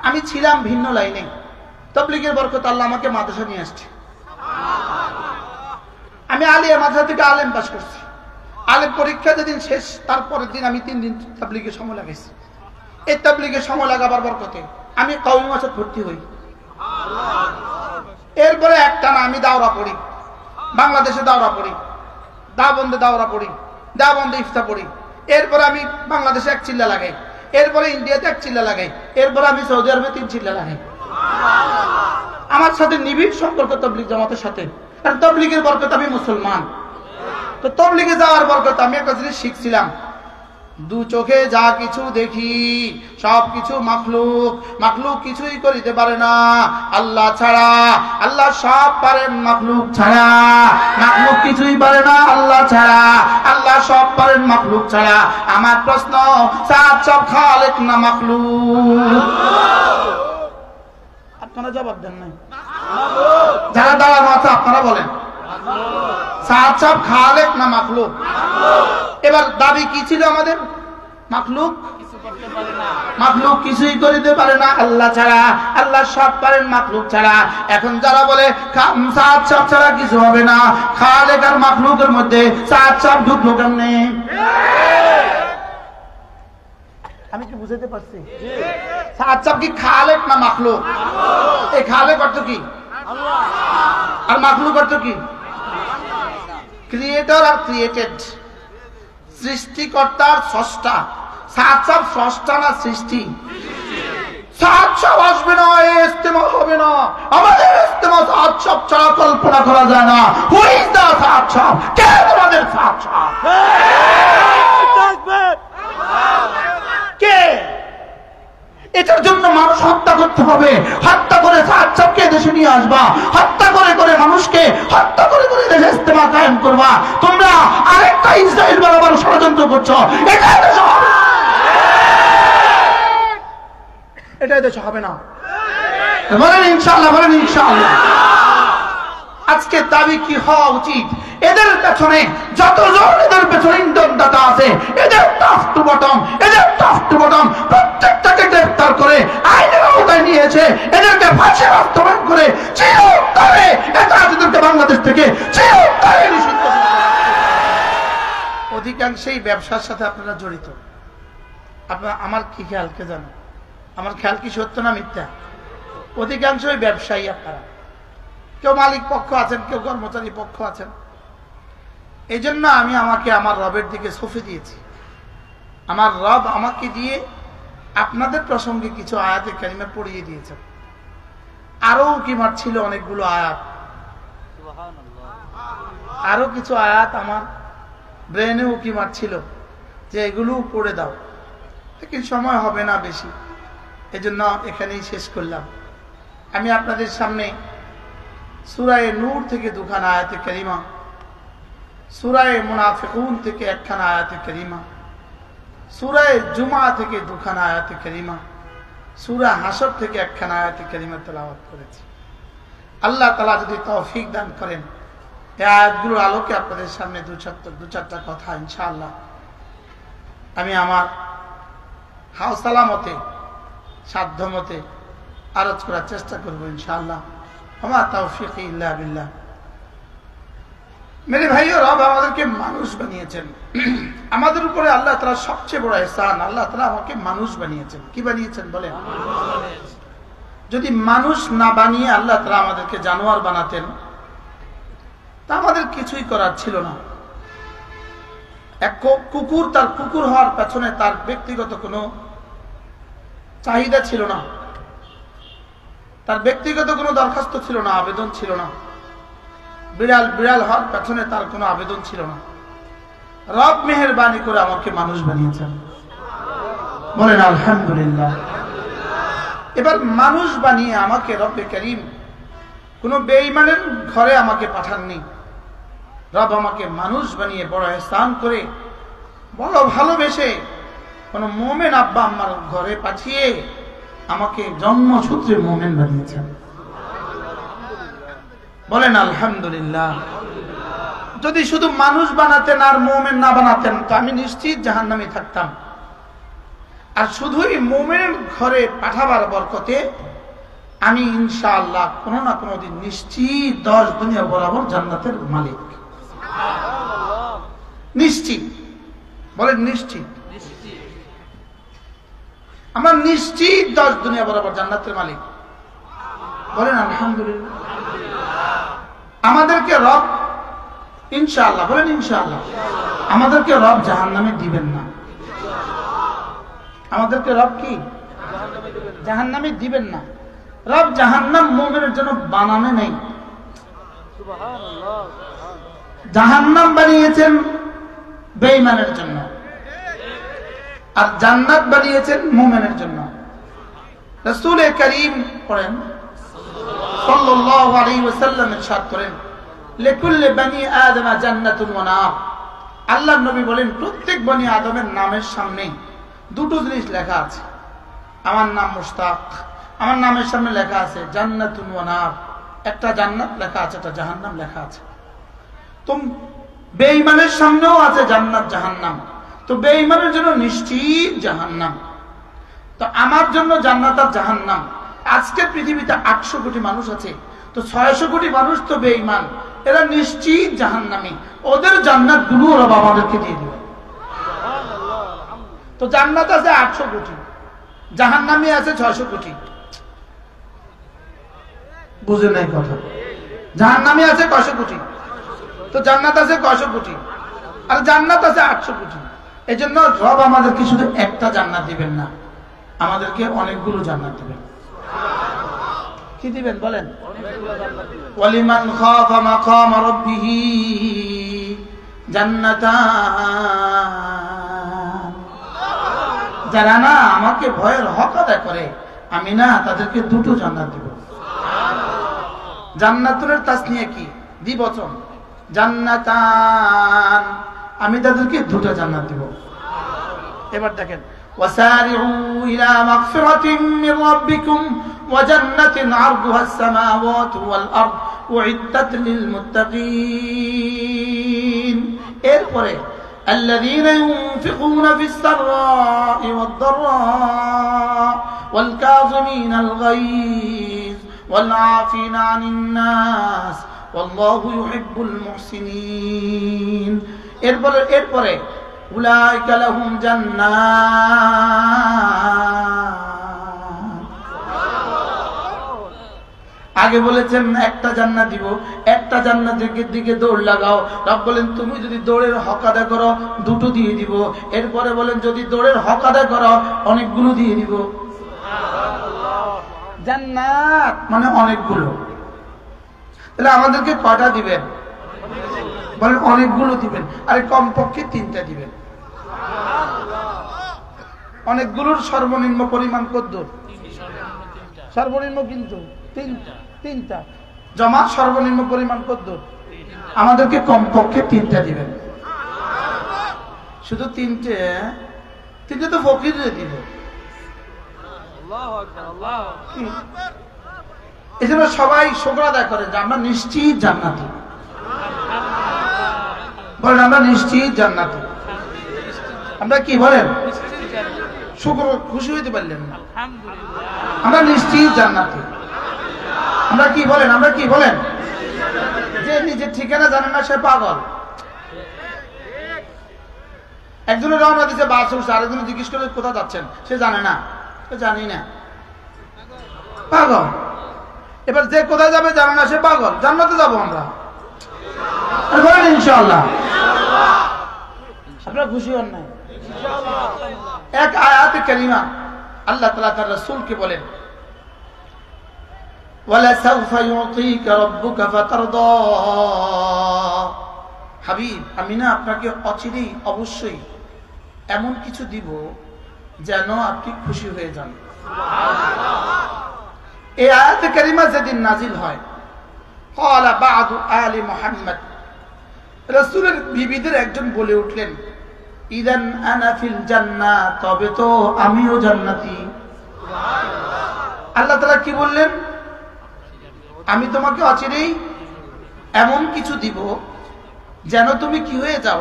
আমি ছিলাম ভিন্ন লাইনে, তাবলীগের বরকত আল্লাহ আমাকে মাদ্রাসা নিয়ে আসছে। আমি আলিয়া মাদ্রাসা থেকে আলেম পাস করছি। আলেম পরীক্ষা যেদিন শেষ তারপরের দিন আমি 3 দিন তাবলীগে সময় লাগাইছি। এই তাবলীগে সময় লাগাবার বরকতে আমি কওমি মাদ্রাসায় ভর্তি হই। এরপরে একটানা আমি দাওরা পড়ি, বাংলাদেশে দাওরা পড়ি, দাবন্দে দাওরা পড়ি, দাবন্দে ইফতা পড়ি। এরপরে আমি বাংলাদেশে 1 চিল্লা লাগাই, এরপরে ইন্ডিয়াতে 1 চিল্লা লাগাই, এরপরে আমি সৌদি আরবে 3 চিল্লা লাগাই। আমার সাথে নিবিড় সম্পর্ক তাবলীগ জামাতের সাথে। কারণ তাবলীগের বরকত আমি মুসলমান। তো তাবলীগে যাওয়ার বরকত আমি একটা জিনিস শিখছিলাম, 2 চোখে যা কিছু দেখি সব কিছু মাখলুক, মাখলুক কিছুই করিতে পারে না আল্লাহ ছাড়া। আল্লাহ সব পারেন মাখলুক ছাড়া, মাখলুক কিছুই পারে না আল্লাহ ছাড়া। আল্লাহ সব পারেন মাখলুক ছাড়া। আমার প্রশ্ন, সাত সব খালেক না মাখলুক? আপনারা জবাব দেন নাই। যারা দাঁড়ানো আছে আপনারা বলেন, সাত সব খালেক না মাখলুক? এবার দাবি কি ছিল আমাদের? মাখলুক মাখলুক কিছুই করিতে পারে না আল্লাহ ছাড়া। আল্লাহ সব পারেন মাখলুক ছাড়া। এখন যারা বলে সাত সব ছাড়া কিছু হবে না, খালেক আর মাখলুকের মধ্যে সাত সব ঢুকলো কেমনে? আমি কি বুঝাতে পারছি? সাত সব কি খালেক না মাখলুক? এই খালেক অর্থ কি আর মাখলুক অর্থ কি? ক্রিয়েটর আর ক্রিয়েটেড, সৃষ্টিকর্তার স্রষ্টা। সাত সব স্রষ্টা না সৃষ্টি? সাত সব আসবে না, ইস্তেমা হবে না। আমাদের ইস্তেমা সাত সব ছাড়া কল্পনা করা যায় না। হু ইজ দ্য সাত সব? কে তোমাদের সাত সব? কে? এটার জন্য মানুষ হত্যা করতে হবে। হত্যা করে সাত সবকে দেশে নিয়ে আসবা, হত্যা করে করে মানুষকে হত্যা করে করে দেশে ইস্তেমা কায়েম করবা। তোমরা আরেকটা ইসরায়েল বরাবর ষড়যন্ত্র করছো। এটাই দেশ হবে, এটাই দেশ হবে না। বলেন ইনশাআল্লাহ, বলেন ইনশাআল্লাহ। আজকে দাবি কি হওয়া উচিত? এদের পেছনে যতজন এদের পেছনে ইন্ধনদাতা আছে, এদের টপ টু বটম, এদের টপ টু বটম প্রত্যেকটাকে গ্রেফতার করে আইনের আওতায় নিয়েছে। এদেরকে ফাঁসি বাস্তবায়ন করে চিরতরে এদেরকে বাংলাদেশ থেকে চিরতরে নিষিদ্ধ। অধিকাংশই ব্যবসার সাথে আপনারা জড়িত। আপনার আমার কি খেয়াল কে জানো? আমার খেয়াল কি সত্য না মিথ্যা? অধিকাংশই ব্যবসায়ী আপনারা। কেউ মালিক পক্ষ আছেন, কেউ কর্মচারী পক্ষ আছেন। এই জন্য আমি আমাকে আমার রবের দিকে সঁপে দিয়েছি। আমার রব আমাকে দিয়ে আপনাদের প্রসঙ্গে কিছু আয়াতে কারিমা পড়িয়ে দিয়েছেন। আরো উকিমার ছিল অনেকগুলো আয়াত, আরো কিছু আয়াত আমার ব্রেনে উকিমার ছিল যে এগুলো পড়ে দাও, লেকিন সময় হবে না বেশি, এজন্য এখানেই শেষ করলাম। আমি আপনাদের সামনে সূরায়ে নূর থেকে 2খানা আয়াতে কারিমা, সূরায়ে মুনাফিকুন থেকে 1খানা আয়াতে কারিমা, সূরায়ে জুমা থেকে 2খানা আয়াতে কারিমা, সূরা হাসর থেকে 1খানা আয়াতে কারিমা তেলাওয়াত করেছি। আল্লাহ তাআলা যদি তৌফিক দান করেন, এই আয়াতগুলোর আলোকে আপনাদের সামনে দু চারটা কথা ইনশাআল্লাহ আমি আমার হাওসলা মতে, সাধ্য মতে আরজ করার চেষ্টা করব ইনশাআল্লাহ। আমা তৌফিক ইল্লা বিল্লাহ। মেরে ভাইও, রব আমাদেরকে মানুষ বানিয়েছেন। আমাদের উপরে আল্লাহ তাআলা সবচেয়ে বড় ইহসান, আল্লাহ তাআলা আমাকে মানুষ বানিয়েছেন। কি বানিয়েছেন বলেন? যদি মানুষ না বানিয়ে আল্লাহ তাআলা আমাদেরকে জানোয়ার বানাতেন, তা আমাদের কিছুই করার ছিল না। এক কুকুর, তার কুকুর হওয়ার পেছনে তার ব্যক্তিগত কোনো চাহিদা ছিল না, তার ব্যক্তিগত কোনো দরখাস্ত ছিল না, আবেদন ছিল না। বিড়াল, বিড়াল হওয়ার পেছনে তার কোনো আবেদন ছিল না। রব মেহেরবানি করে আমাকে মানুষ বানিয়েছেন। বলেন আলহামদুলিল্লাহ। এবার মানুষ বানিয়ে আমাকে রব্বে করিম কোনো বেঈমানের ঘরে আমাকে পাঠাননি। রব আমাকে মানুষ বানিয়ে বড় ইহসান করে, বড় ভালোবেসে কোনো মুমিন আব্বা আম্মার ঘরে পাঠিয়ে আমাকে জন্মসূত্রে মুমিন বানিয়েছেন। বলেন আলহামদুলিল্লাহ। যদি শুধু মানুষ বানাতেন আর মুমিন না বানাতেন, তো আমি নিশ্চিত জাহান্নামে থাকতাম। আর শুধুই মুমিনের ঘরে পাঠাবার বরকতে আমি ইনশাআল্লাহ কোনো না কোনো দিন নিশ্চিত 10 দুনিয়া বরাবর জান্নাতের মালিক। নিশ্চিত বলেন, নিশ্চিত। আমরা নিশ্চিত 10 দুনিয়া বরাবর জান্নাতের মালিক। বলেন আলহামদুলিল্লাহ। আমাদেরকে রব ইনশাআল্লাহ, বলেন ইনশাআল্লাহ, আমাদেরকে রব জাহান্নামে দিবেন না। আমাদেরকে রব কি জাহান্নামে দিবেন না। রব জাহান্নাম মুমিনের জন্য বানানো নেই। জাহান্নাম বানিয়েছেন বেঈমানের জন্য, আর জান্নাত বানিয়েছেন মুমিনের জন্য। রাসূল করিম পড়েন সাল্লাল্লাহু আলাইহি ওয়াসাল্লাম ইরশাদ করেন, লিকুল্লি বনি আদম জান্নাতুন ওয়া নার। আল্লাহর নবী বলেন, প্রত্যেক বনি আদমের নামের সামনে দুটো জিনিস লেখা আছে। আমার নাম মুশতাক, আমার নামের সামনে লেখা আছে জান্নাতুন ওয়া নার, একটা জান্নাত লেখা আছে, একটা জাহান্নাম লেখা আছে। তো বেঈমানের সামনেও আছে জান্নাত জাহান্নাম, তো বেঈমানের জন্য নিশ্চিত জাহান্নাম, তো আমার জন্য জান্নাত আর জাহান্নাম। আজকের পৃথিবীতে 800 কোটি মানুষ আছে, তো 600 কোটি মানুষ তো বেঈমান, এরা নিশ্চিত জাহান্নামী। ওদের জান্নাত গুলো ওরা আমাদেরকে দিয়ে দিবে। তো জান্নাত আছে 800 কোটি, জাহান্নামী আছে 600 কোটি। বুঝে নাই কথা? জাহান্নামী আছে 600 কোটি, তো জান্নাত আছে 600 কোটি, আর জান্নাত আছে 800 কোটি। এই জন্য রব আমাদেরকে শুধু একটা জান্নাত দিবেন না, আমাদেরকে অনেকগুলো জান্নাত দিবেন। কি দিবেন বলেন? ওয়ালিমান খাফা মাকাম রাব্বিহি জান্নাতান। যারা না আমাকে ভয়ের হক আদায় করে, আমি না তাদেরকে দুটো জান্নাত দিব। জান্নাতুনের তাসনিয়া কি? দ্বিবচন, জান্নাতান, আমি তাদেরকে দুটো জান্নাত দিব। এবার দেখেন, ওয়াসারিউ ইলা মাগফিরাতিন মির রাব্বিকুম ওয়া জান্নাতিন আরদুহাস সামাওয়াতু ওয়াল আরদ উইদ্দাত লিল মুত্তাকিন। এরপরে الذين ينفقون في السراء والضراء والكاظمين الغيظ والعافين عن الناس والله يحب المحسنين। এরপরে أولئك لهم جنات। আগে বলেছেন একটা জান্নাত দিব, একটা জান্নাতের দিকে দৌড় লাগাও। রব বলেন, তুমি যদি দৌড়ের হক আদায় করো দুটো দিয়ে দিব। এরপরে বলেন, যদি দৌড়ের হক আদায় করো অনেকগুলো দিয়ে দিব। জান্নাত মানে অনেকগুলো। তাহলে আমাদেরকে কয়টা দিবেন বলেন? অনেকগুলো দিবেন, আরে কমপক্ষে 3টা দিবেন। অনেকগুলোর সর্বনিম্ন পরিমাণ কত? সর্বনিম্ন কিন্তু তিনটা। জমা সর্বনিম্ন পরিমাণ কত? আমাদেরকে কমপক্ষে 3টা দিবেন। শুধু 3টে তো ফকিরে দিব। এই জন্য সবাই শুকর আদায় করে যে আমরা নিশ্চিত জান্নাতি। বলেন আমরা নিশ্চিত জান্নাতি। আমরা কি বলেন? শুকর, খুশি হইতে পারলেন না? আমরা নিশ্চিত জান্নাতি। আমরা কি বলেন? আমরা কি বলেন? যে নিজের ঠিকানা জানে না সে পাগল। একজনের রওনা দিচ্ছে বাস উঠছে, আরেকজনে জিজ্ঞেস করে কোথায় যাচ্ছেন, সে জানে না, সে জানি না, পাগল। এবার যে কোথায় যাবে জানে না, সে পাগল। জান্নাতে যাবো আমরা, বলেন ইনশাআল্লাহ। আপনারা খুশি হন নাই? এক আয়াতে কারিমা আল্লাহ তাআলা তার রাসূলকে বলেন, ওয়ালাসাউফা ইউতিকা রাব্বুকা ফাতারদা। হাবিব, আমি না আপনাকে অচিরেই অবশ্যই এমন কিছু দিব যেন আপনি খুশি হয়ে যান। এই আয়াতে কারিমা যেদিন নাজিল হয়, ক্বালা বা'দু আলি মুহাম্মদ, রাসূলের বিবিদের একজন বলে উঠলেন, ইদান আনা ফিল জান্নাহ, তবে তো আমিও জান্নাতি। আল্লাহ তাআলা কি বললেন? আমি তোমাকে অচিরেই এমন কিছু দিব যেন তুমি কি হয়ে যাও,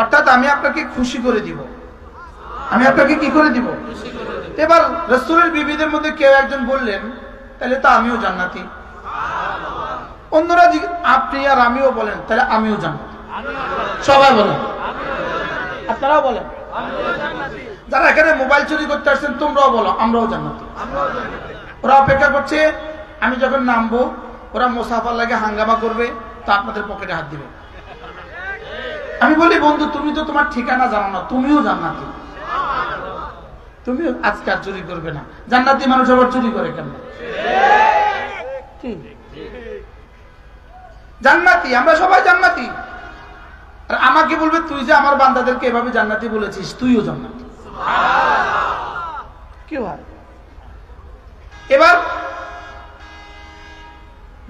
অর্থাৎ আমি আপনাকে খুশি করে দিব। আমি আপনাকে কি করে দিব? এবার রাসূলের বিবিদের মধ্যে কেউ একজন বললেন, তাহলে তো আমিও জান্নাতি। অন্যরা আপনি আর আমিও বলেন, তাহলে আমিও জান্নাতি। সবাই বলেন, আপনারাও বলেন। যারা এখানে মোবাইল চুরি করতে আসছেন তোমরাও বলো আমরাও জান্নাতি। ওরা অপেক্ষা করছে আমি যখন নামবো ওরা মুসাফার লাগে হাঙ্গামা করবে, তা আপনাদের পকেটে হাত দিবে। আমি বলি বন্ধু তুমি তো তোমার ঠিকানা জানো না, তুমিও জান্নাতি, তুমিও আজকে আর চুরি করবে না। জান্নাতি মানুষ আবার চুরি করে কেন? জান্নাতি, আমরা সবাই জান্নাতি। আর আমাকে বলবে তুই যে আমার বান্দাদেরকে এভাবে জান্নাতি বলেছিস, তুইও জান্নাতি। কি হয়? এবার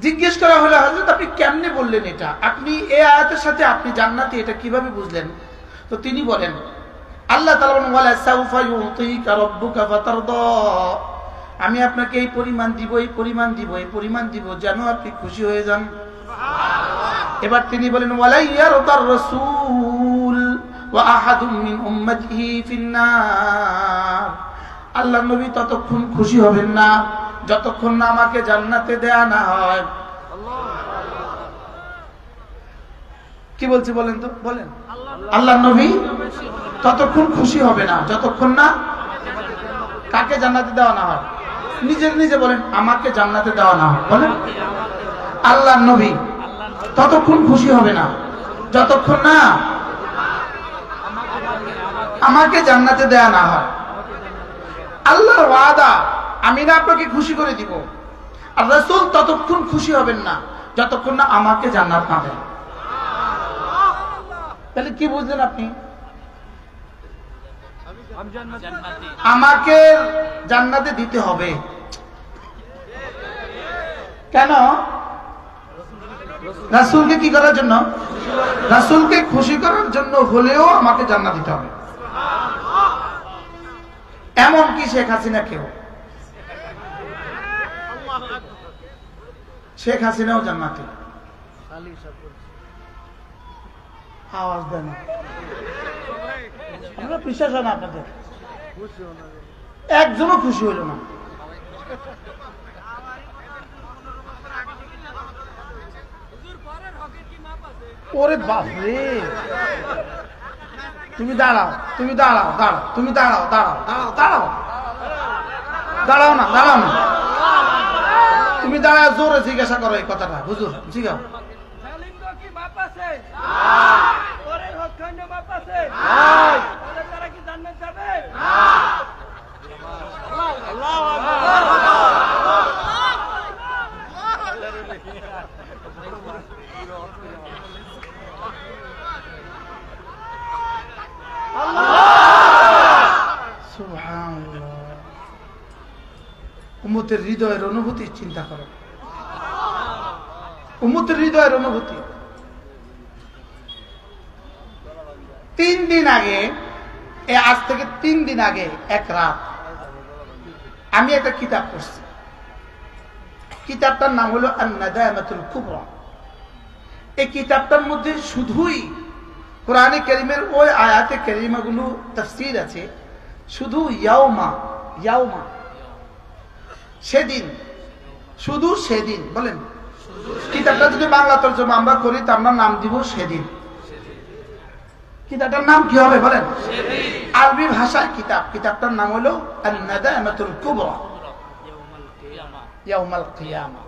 জিজ্ঞেস করা হলো হযরত আপনি কেমনে বললেন এটা? আপনি এই আয়াতের সাথে আপনি জান্নাতি এটা কিভাবে বুঝলেন? তো তিনি বলেন আল্লাহ তাআলা বলেন ওয়ালা সাউফা ইউতিকা রাব্বুকা ফাতারদা, আমি আপনাকে এই পরিমাণ দিব, এই পরিমাণ দিব, এই পরিমাণ দিব যেন আপনি খুশি হয়ে যান। এবার তিনি বলেন ওয়ালা ইয়ারদার রাসূল ওয়া আহাদুম মিন উম্মতিহি ফিন্নার, আল্লাহ নবী ততক্ষণ খুশি হবেন না যতক্ষণ না আমাকে জান্নাতে দেয়া না হয়। কি বলছি বলেন তো, বলেন। আল্লাহ নবী ততক্ষণ খুশি হবে না যতক্ষণ না কাকে জান্নাতে দেওয়া না হয়। নিজে বলেন আমাকে জান্নাতে দেওয়া না হয়। বলেন আল্লাহ নবী ততক্ষণ খুশি হবে না যতক্ষণ না আমাকে জান্নাতে দেয়া না হয়। আল্লাহর ওয়াদা আমি না আপনাকে খুশি করে দিব, আর রাসূল ততক্ষণ খুশি হবেন না যতক্ষণ না আমাকে জান্নাত না দেন। তাহলে কি বুঝলেন আপনি? আমাকে জান্নাতে দিতে হবে। কেন? রাসূলকে কি করার জন্য? রাসূলকে খুশি করার জন্য হলেও আমাকে জান্নাত দিতে হবে। এমন কি শেখ হাসিনা কেউ? শেখ হাসিনাও জান্নাতি। আওয়াজ দেন, আমরা বিশ্বাস হয় না আপনাদের? একজনও খুশি হইল না। ওরে বাপরে, তুমি দাঁড়াও, তুমি দাঁড়াও, দাঁড়াও, তুমি দাঁড়াও, দাঁড়াও, দাঁড়াও, দাঁড়াও, দাঁড়াও না, দাঁড়াও না, তুমি দাঁড়াও, জোরে জিজ্ঞাসা করো এই কথাটা। হুজুর জিজ্ঞাও, উম্মতের হৃদয়ের অনুভূতি চিন্তা করো, উম্মতের হৃদয়ের অনুভূতি। 3 দিন আগে, আজ থেকে 3 দিন আগে এক রাত আমি একটা কিতাব পড়ছি। কিতাবটার নাম হলো আন-নাদামাতুল কুবরা। এই কিতাবটার মধ্যে শুধুই কোরআনে কারীমের ওই আয়াতে কারীমাগুলো তাফসীর আছে, শুধু ইয়াউমা, ইয়াউমা সেদিন, শুধু সেদিন। বলেন কিতাবটা যদি বাংলা তরজমা আমরা করি তার নাম দিব সেদিন। কিতাবটার নাম কি হবে বলেন? আরবি ভাষার কিতাব। কিতাবটার নাম হলো আন-নাদামাতুল কুবরা, ইয়াউমাল কিয়ামা।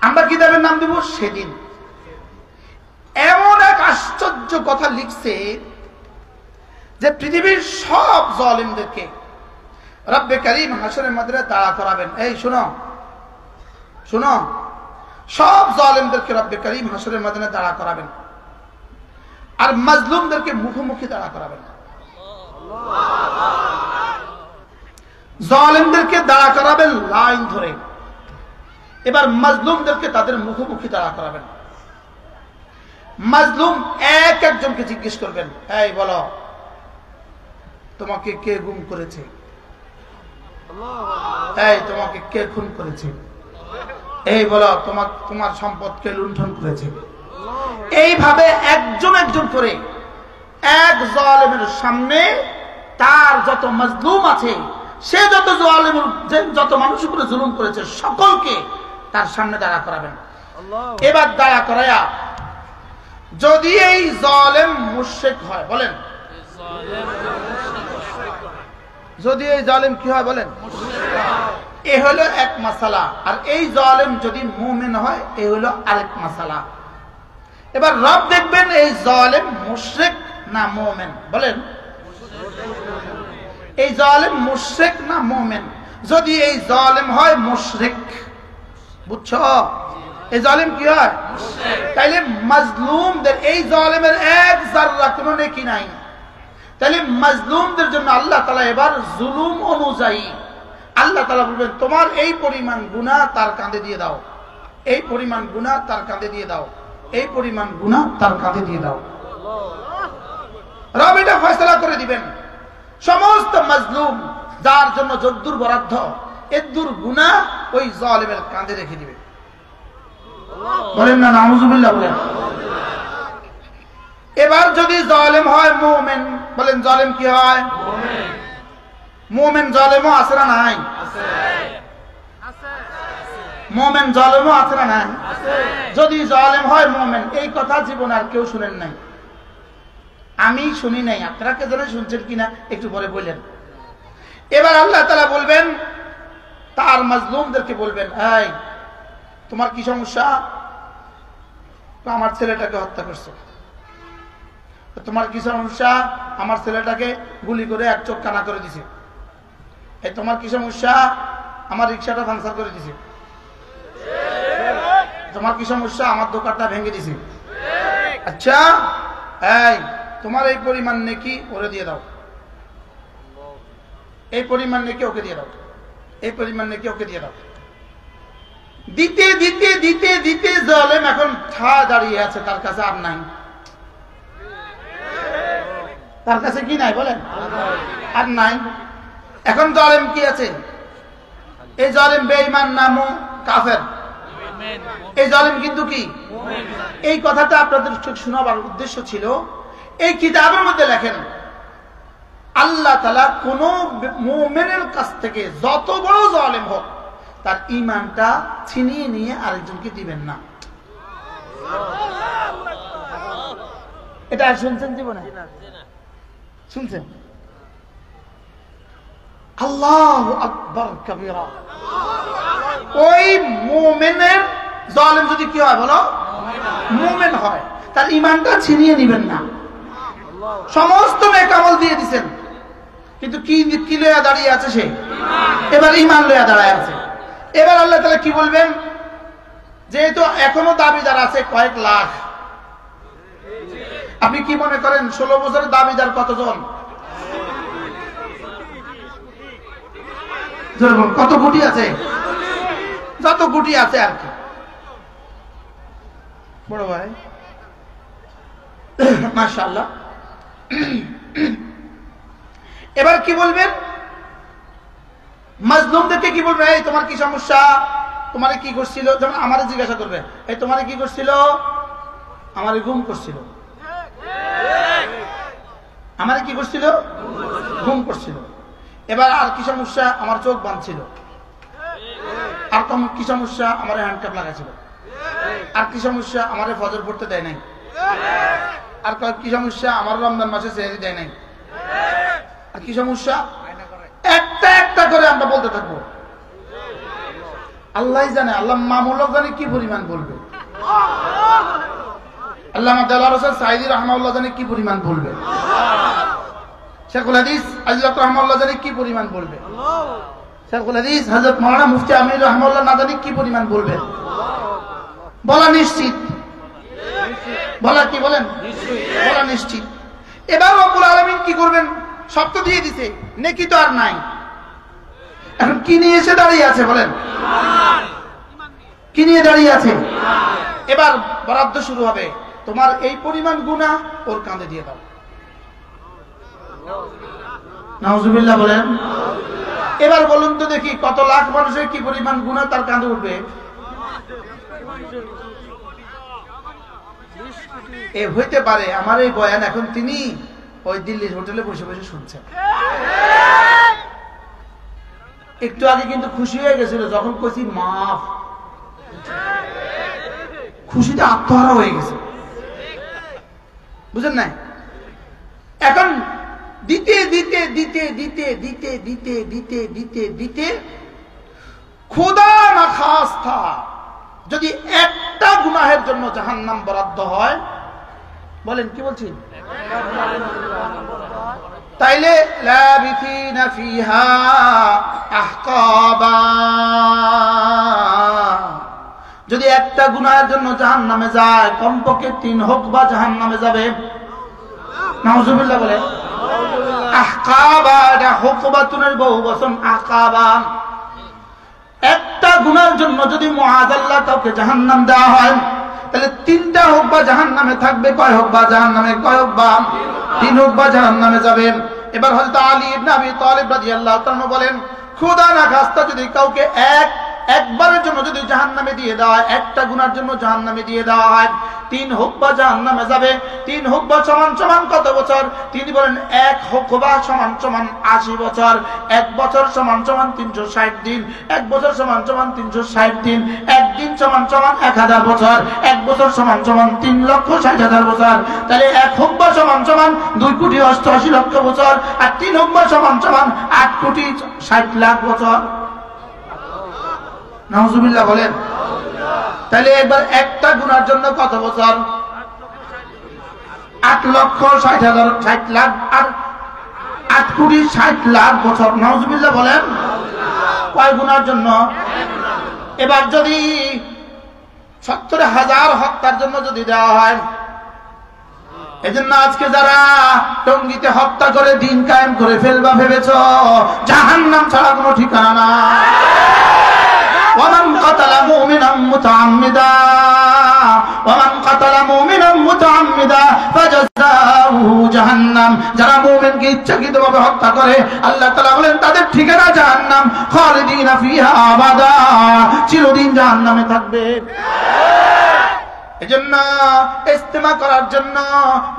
আমরা কিতাবের নাম দিব সেদিন। এমন এক আশ্চর্য কথা লিখছে যে পৃথিবীর সব জালিমদেরকে রব্বে কারীম হাশরের ময়দানে দাঁড়া করাবেন। এই শুনো, শুনো, সব জালিমদেরকে রব্বে কারীম হাশরের ময়দানে দাঁড়া করাবেন, আর মাজলুমদেরকে মুখোমুখি দাঁড়া করাবেন। জালিমদেরকে দাঁড়া করাবেন লাইন ধরে, এবার মাজলুমদেরকে তাদের মুখোমুখি দাঁড়া করাবেন। মাজলুম এক একজনকে জিজ্ঞেস করবেন, এই বলো তোমাকে কে গুম করেছে? এই তোমাকে কে খুন করেছে? এই বলো তোমার সম্পদ কে লুণ্ঠন করেছে? এইভাবে একজন একজন করে এক জালেমের সামনে তার যত মাজলুম আছে, সে যত জালেম, যত মানুষ উপরে জুলুম করেছে, সকলকে তার সামনে দাঁড়া করাবেন। এবার দাঁড়া করায়া যদি এই জালেম মুশরিক হয়, বলেন যদি এই জালেম কি হয় বলেন, এ হলো এক মাসালা। আর এই জালেম যদি মুমিন হয়, এ হলো আরেক মাসালা। এবার রব দেখবেন এই জালেম মুশরিক না মুমিন, বলেন এই জালেম মুশরিক না মুমিন। যদি এই জালেম হয় মুশরিক, বুঝছো, এই জালেম কি হয় মুশরিক, তাইলে মাজলুমদের, এই জালেমের এক যাররা কোনো নেকি নাই, তাহলে মাজলুমদের জন্য আল্লাহ তাআলা এবার জুলুম অনুযায়ী আল্লাহ তাআলা বলবেন তোমার এই পরিমাণ গুনাহ তার কাঁধে দিয়ে দাও, এই পরিমাণ গুনাহ তার কাঁধে দিয়ে দাও, এই পরিমাণ গুনাহ তার কাঁধে দিয়ে দাও। রব এটা ফয়সালা করে দিবেন। সমস্ত মাজলুম যার জন্য যদ্দুর বরাদ্দ, এদ্দুর গুনাহ ওই জালেমের কাঁধে রেখে দিবে। বলেন না নাউযুবিল্লাহ বলেন। এবার যদি জালেম হয় মুমিন, বলেন জালেম কি হয় মুমিন। মুমিন জালেমও আছে না নাই? আছে। মুমিন জালেমও আছে না নাই? আছে। যদি জালেম হয় মুমিন, এই কথা জীবনে আর কেউ শুনেন নাই, আমি শুনি নাই, আপনারা কে জানেন শুনছেন কিনা একটু পরে বললেন। এবার আল্লাহ তাআলা বলবেন তার মাজলুমদেরকে বলবেন, এই তোমার কি সমস্যা? আমার ছেলেটাকে হত্যা করছে। তোমার কি সমস্যা? আমার ছেলেটাকে গুলি করে এক চোখ কানা করে দিছে। এই তোমার কি সমস্যা? আমার রিক্সাটা ভাঙচুর করে দিছে। তোমার কি সমস্যা? আমার দোকানটা ভেঙে দিছে। আচ্ছা, এই তোমার এই পরিমাণ নেকি ওরে দিয়ে দাও, এই পরিমাণ নেকি ওকে দিয়ে দাও, এই পরিমাণ নেকি ওকে দিয়ে দাও। দিতে দিতে দিতে দিতে জালেম এখন ঠা দাঁড়িয়ে আছে, তার কাছে আর নাই। তার কাছে কি নাই বলেন? আর নাই। এখন জালেম কি আছে? এই জালেম বেঈমান নামো কাফের, এই জালেম কিন্তু কি? এই কথাটা আপনাদের শোনাবার উদ্দেশ্য ছিল, এই কিতাবের মধ্যে লেখেন আল্লাহ তাআলা কোন মুমিনের কাছ থেকে যত বড় জালেম হোক তার ঈমানটা ছিনিয়ে নিয়ে আরেকজনকে দিবেন না। এটা শুনছেন জীবনে? শুনছেন? আল্লাহু আকবার কাবীরা। ওই মুমিনের জালেম যদি কি হয় বলো, মুমিন হয়, তার ঈমানটা ছিনিয়ে নেবেন না। সমস্ত নেক আমল দিয়ে দিবেন, কিন্তু কি লইয়া দাঁড়িয়ে আছে সে? এবার ঈমান লইয়া দাঁড়ায় আছে। এবার আল্লাহ তাআলা কি বলবেন? যেহেতু এখনো দাবিদার আছে কয়েক লাখ, আপনি কি মনে করেন 16 বছরের দাবিদার কতজন? কত কোটি আছে? যত কোটি আছে আর কি। বড় ভাই মাশাআল্লাহ। এবার কি বলবেন? মাজলুমদেরকে কি বলবেন? এই তোমার কি সমস্যা? তোমারে কি করছিল? যেমন আমারে জিজ্ঞাসা করবে, এই তোমারে কি করছিল? আমারে গুম করছিল। আমারে কি করছিল? গুম করছিল। এবার আর কি সমস্যা? আমার চোখ বাঁধছিল। আর কি সমস্যা? আমারে হ্যান্ডকাপ লাগাইছিল। আর কি সমস্যা? আমারে ফজর পড়তে দেয় নাই। আর কি সমস্যা? আমার রমজান মাসে সেহরি দেয় নাই। আর কি সমস্যা? একটা একটা করে আমরা বলতে থাকবো। আল্লাহ জানে, আল্লাহ মামুল্লাহ জানে কি পরিমাণ বলবে, আল্লামা দেলাওয়ার হোসেন সাঈদী রাহমাহুল্লাহ জানে কি পরিমাণ বলবে, শেখুল হাদিস আজিজুর রাহমাহুল্লাহ জানে কি পরিমাণ বলবে, শেখুল হাদিস হযরত মাওলানা মুফতি আমির রাহমাহুল্লাহ না জানে কি পরিমাণ বলবে। বলা নিশ্চিত, বলা কি বলেন? বলা নিশ্চিত। এবার রব্বুল আলামিন কি করবেন? সব তো দিয়ে দিতে, নেকি তো আর নাই। এখন কি নিয়ে এসে দাঁড়িয়ে আছে বলেন? কি নিয়ে দাঁড়িয়ে আছে? এবার বরাদ্দ শুরু হবে, তোমার এই পরিমাণ গুনাহ ওর কাঁধে দিয়ে দাও। নাউজুবিল্লাহ বলেন। এবার বলুন তো দেখি, কত লাখ মানুষের কি পরিমাণ গুনাহ তার কাঁধে উঠবে? এ হইতে পারে আমার এই বয়ান এখন তিনি ওই দিল্লির হোটেলে বসে বসে শুনছেন। একটু আগে কিন্তু খুশি হয়ে গেছিল যখন কইছি মাফ, খুশিতে আত্মহারা হয়ে গেছে, বুঝেন নাই? এখন দিতে দিতে দিতে দিতে দিতে দিতে দিতে দিতে দিতে খোদা না খাস্তা যদি একটা গুনাহের জন্য জাহান্নাম বরাদ্দ হয়, বলেন কি বলছি, তাইলে লাবিথিনা ফিহা আহকাবা, যদি একটা গুনাহের জন্য জাহান্নামে যায় কমপক্ষে 3 হুকবা জাহান্নামে যাবে। নাউজুবিল্লাহ বলে। আহকাবা এটা হুকবাতুনের বহুবচন আহকাবা। একটা গুনাহের জন্য যদি মুআযাল্লাহ কাউকে জাহান্নাম দেওয়া হয় তাহলে 3টা হুকবা জাহান্নামে থাকবে। কয় হুকবা জাহান্নামে? কয় হুকবা? 3 হুকবা জাহান্নামে যাবে। এবার হযরত আলী ইবনে আবি তালিব রাদিয়াল্লাহু তাআলা বলেন, খোদা না খাস্তা যদি কাউকে একবারের জন্য যদি জাহান্নামে দিয়ে দেওয়া হয়, একটা গুনার জন্য জাহান্নামে দিয়ে দেওয়া হয়, 3 হুকবা জাহান্নামে যাবে। 3 হুকবা সমান সমান কত বছর? তিনি বলেন 1 হুকবা সমান সমান 80 বছর, 1 বছর সমান সমান 360 দিন, 1 বছর সমান সমান 360 দিন, 1 দিন সমান সমান 1000 বছর, 1 বছর সমান সমান 3,60,000 বছর। তাহলে 1 হুকবা সমান সমান 2,88,00,000 বছর, আর 3 হুকবা সমান সমান 8,60,00,000 বছর। নাউজুবিল্লাহ বলেন। তাহলে একবার একটা গুনার জন্য কত বছর? 8,60,000 আর 8,60,00,000 বছর। নাউজুবিল্লাহ বলেন। কয় গুনার জন্য? এবার যদি 70,000 হত্যার জন্য যদি দেওয়া হয়, এজন্য আজকে যারা টঙ্গীতে হত্যা করে দিন কায়েম করে ফেলবা ভেবেছ, জাহান্নাম ছাড়া কোনো ঠিকানা না। ومن قتل مؤمنا متعمدا فجزاؤه جهنم, যারা মুমিনকে ইচ্ছাকৃতভাবে হত্যা করে আল্লাহ তাআলা বলেন তাদের ঠিকানা জাহান্নাম, খালিদিনা ফিহা আবাদা, চিরদিন জাহান্নামে থাকবে। এজন্য ইস্তেমা করার জন্য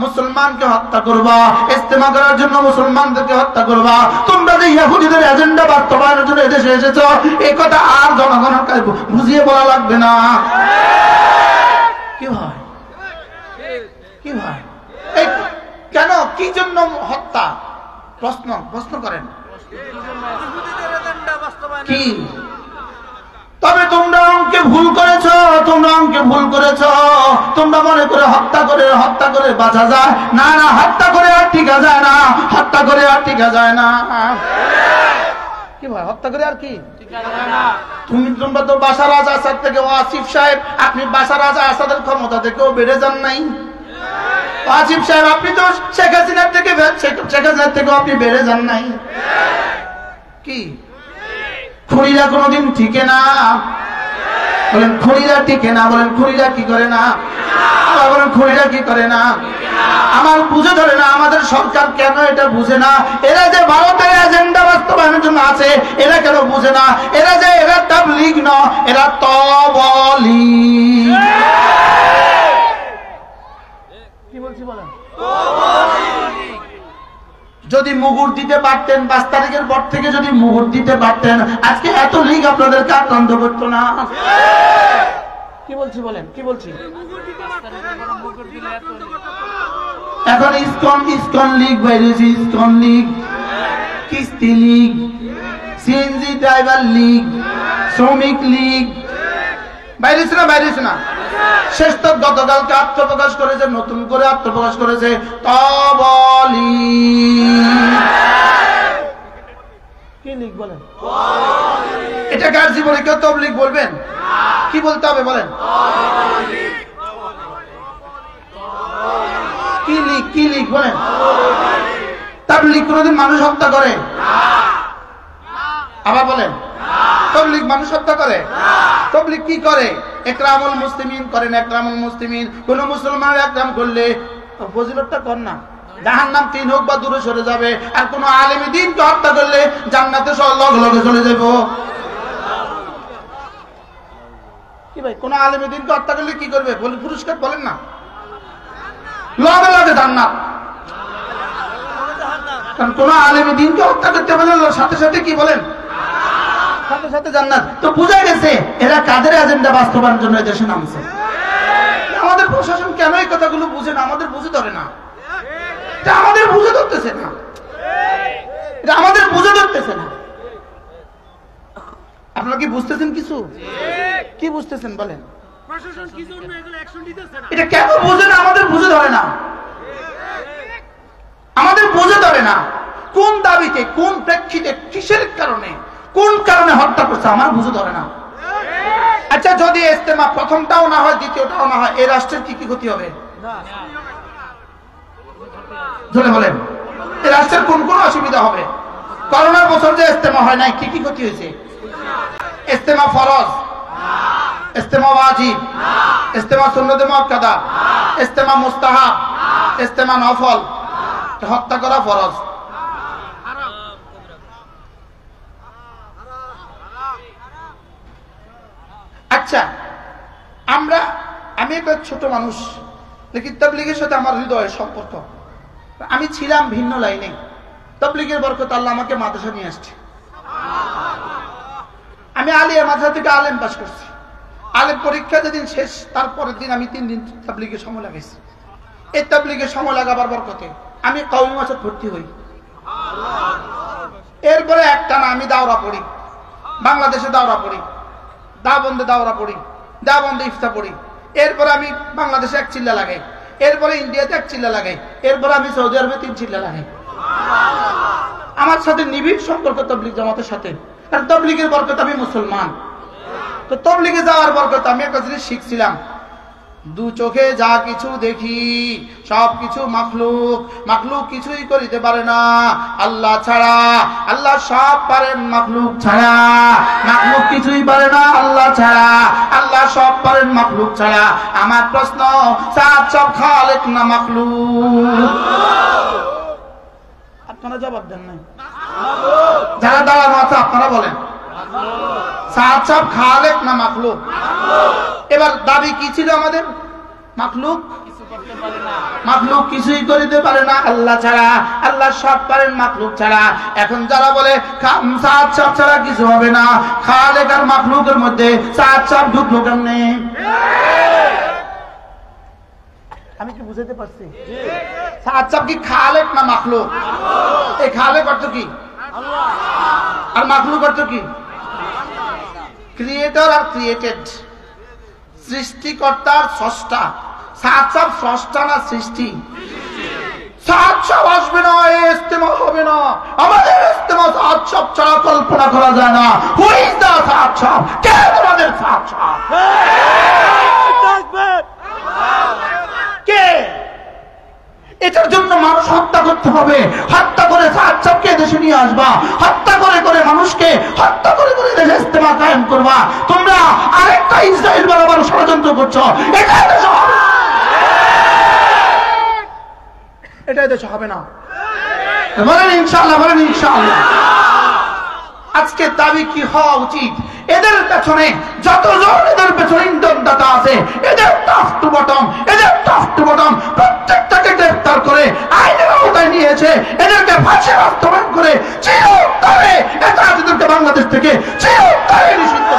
মুসলমানকে হত্যা করবা, ইস্তেমা করার জন্য মুসলমানদেরকে হত্যা করবা। তোমরা যে ইহুদিদের এজেন্ডা বাস্তবায়নের জন্য এদেশে এসেছো, এই কথা আর জনগণের কাছে বুঝিয়ে বলা লাগবে না। কি ভাই, কি ভাই, কেন, কি জন্য হত্যা? প্রশ্ন করেন কি? তবে তোমরা অঙ্কে ভুল করেছো, তোমরা অঙ্কে ভুল করেছো। তোমরা মনে করে হত্যা করে বাঁচা যায় না, না, হত্যা করে আর টিকা যায় না, হত্যা করে আর টিকা যায় না। কি ভাই, হত্যা করে আর কি টিকা যায় না? তোমরা তো বাশার আল আসাদ থেকে, আসিফ সাহেব, আপনি বাশার আল আসাদের ক্ষমতা থেকেও বেড়ে যান নাই। আসিফ সাহেব, আপনি তো শেখ হাসিনার থেকেও আপনি বেড়ে যান নাই। কি খুনিরা কোনদিন টিকে না? বলেন খুনিরা টিকে না। বলেন খুনিরা কি করে না? বলেন খুনিরা কি করে না? আমার বুঝে ধরে না আমাদের সরকার কেন এটা বুঝে না। এরা যে ভারতের এজেন্ডা বাস্তবায়নের জন্য আছে, এরা কেন বুঝে না? এরা তাবলীগ না, এরা তাবলীগ। কি বলছি বলেন? যদি মুগুর দিতে পারতেন, 5 তারিখের পর থেকে যদি মুগুর দিতে পারতেন, আজকে এত লীগ আপনাদেরকে আক্রান্ত করতো না। কি বলছি বলেন? কি বলছি? এখন ইসকন লীগ বাইরেছে, ইসকন লীগ, কিস্তি লীগ, সিএনজি ড্রাইভার লীগ, শ্রমিক লীগ বাইরেছে না? বাইরেছে না? শেষ তো গতকালকে আত্মপ্রকাশ করেছে, নতুন করে আত্মপ্রকাশ করেছে তাবলীগ। কি লীগ বলেন? এটা কার জীবনে কেউ তাবলীগ বলবেন? কি বলতে হবে বলেন? কি লীগ? কি লীগ বলেন? তাবলীগ কোনদিন মানুষ হত্যা করে? আবার বলেন, তাবলীগ মানুষ হত্যা করে? তাবলীগ কি করে? ইকরামুল মুসলিমিন করেন, ইকরামুল মুসলিমিন। কোন মুসলমান ইকরাম করলে ফজিলতটা কর না, জাহান্নাম 3 হোক বা দূরে সরে যাবে। আর কোন আলেমী দ্বীনকে হত্যা করলে জান্নাতে লগে লগে চলে যাব। কি ভাই, কোন আলেমী দ্বীনকে হত্যা করলে কি করবে? পুরস্কার বলেন না, লগে লগে জান্নাত। কারণ কোন আলেম দ্বীনকে হত্যা করতে বলে সাথে সাথে কি বলেন, সাথে সাথে জান্নাত। তো বোঝা গেছে এরা কাদের এজেন্ডা বাস্তবায়নের জন্য দেশে নামছে। আমাদের প্রশাসন কেন এই কথাগুলো বুঝে না, আমাদের বুঝে ধরে না, এটা আমাদের বুঝে ধরতেছে না, এটা আমাদের বুঝে ধরতেছে না। আপনারা কি বুঝতেছেন কিছু? কি বুঝতেছেন বলেন? এটা কেন বুঝে না, আমাদের বুঝে ধরে না, আমাদের বুঝে ধরে না। কোন দাবিতে, কোন প্রেক্ষিতে, কিসের কারণে, কোন কারণে হত্যা করছে আমার বুঝে ধরে না। আচ্ছা যদি ইজতেমা প্রথমটাও না হয়, দ্বিতীয়টাও না হয়, এই রাষ্ট্রের কি কি ক্ষতি হবে? জোরে বলেন, এই রাষ্ট্রের কোন কোন অসুবিধা হবে? করোনার বছর যে ইজতেমা হয় নাই, কি কি ক্ষতি হয়েছে? ইজতেমা ফরজ, ইজতেমা ওয়াজিব, ইজতেমা সুন্নাতে মুআক্কাদা, ইজতেমা মুস্তাহাব, ইজতেমা নফল। হত্যা করা ফরজ। আচ্ছা আমি একটা ছোট মানুষ, লেকিন তাবলীগের সাথে আমার হৃদয়ের সম্পর্ক। আমি ছিলাম ভিন্ন লাইনে, তাবলীগের বরকত আল্লাহ আমাকে মাদ্রাসা নিয়ে আসছে। আমি আলিয়া মাদ্রাসা থেকে আলেম পাস করছি। আলেম পরীক্ষা যেদিন শেষ, তারপরের দিন আমি 3 দিন তাবলীগের সময় লাগাইছি। এই তাবলীগের সময় লাগাবার বরকতে আমি কওমি মাদ্রাসায় ভর্তি হই। এরপরে একটানা আমি দাওরা পড়ি, বাংলাদেশে দাওরা পড়ি, দাবন্দে দাওরা পড়ি, দাবন্দে ইফতা পড়ি। এরপরে আমি বাংলাদেশে 1 চিল্লা লাগাই, এরপরে ইন্ডিয়াতে 1 চিল্লা লাগাই, এরপরে আমি সৌদি আরবে 3 চিল্লা লাগাই। আমার সাথে নিবিড় সম্পর্ক তাবলীগ জামাতের সাথে, কারণ তাবলীগের বরকত আমি মুসলমান। তো তাবলীগে যাওয়ার বরকত আমি একটা জিনিস শিখছিলাম, 2 চোখে যা কিছু দেখি সব কিছু মাখলুক, মাখলুক কিছুই করিতে পারে না আল্লাহ ছাড়া। আল্লাহ সব পারেন মাখলুক ছাড়া, মাখলুক কিছুই পারে না আল্লাহ ছাড়া। আল্লাহ সব পারেন মাখলুক ছাড়া। আমার প্রশ্ন, সাত সব খালেক না মাখলুক? আপনারা জবাব দেন নাই। যারা দাঁড়ানো আছে আপনারা বলেন, সাত সব খালেক না মাখলুক? এবার দাবি কি ছিল আমাদের? মাখলুক মাখলুক কিছুই করিতে পারে না আল্লাহ ছাড়া। আল্লাহ সব পারেন মাখলুক ছাড়া। এখন যারা বলে সাত সব ছাড়া কিছু হবে না, খালেক আর মাখলুকের মধ্যে সাত সব ঢুকলো কেমনে? আমি কি বুঝাতে পারছি? সাত সব কি খালেক না মাখলুক? এই খালেক অর্থ কি আর মাখলুক অর্থ কি? ক্রিয়েটর আর ক্রিয়েটেড, সৃষ্টিকর্তার স্রষ্টা। সাত সব স্রষ্টা না সৃষ্টি? সাত সব আসবে না, ইজতেমা হবে না। আমাদের ইজতেমা সাত সব ছাড়া কল্পনা করা যায় না। হু ইজ দ্য সাত সব? কে তোমাদের সাত সব? কে? এটার জন্য মানুষ হত্যা করতে হবে। হত্যা করে সাত সবকে দেশে নিয়ে আসবা, হত্যা করে করে মানুষকে হত্যা করে করে দেশে ইজতেমা কায়েম করবা। তোমরা আরেকটা ইসরায়েল বরাবর ষড়যন্ত্র করছো। এটাই দেশ হবে না, এটাই দেশ হবে না। বলেন ইনশাআল্লাহ, বলেন ইনশাআল্লাহ। আজকে দাবি কি হওয়া উচিত? এদের পেছনে যতজন এদের পেছনে ইন্ধনদাতা আছে, এদের টপ টু বটম, এদের টপ টু বটম প্রত্যেকটাকে গ্রেফতার করে আইনের আওতায় নিয়েছে। এদেরকে ফাঁসি বাস্তবায়ন করে চিরতরে এদেরকে বাংলাদেশ থেকে চিরতরে নিষিদ্ধ।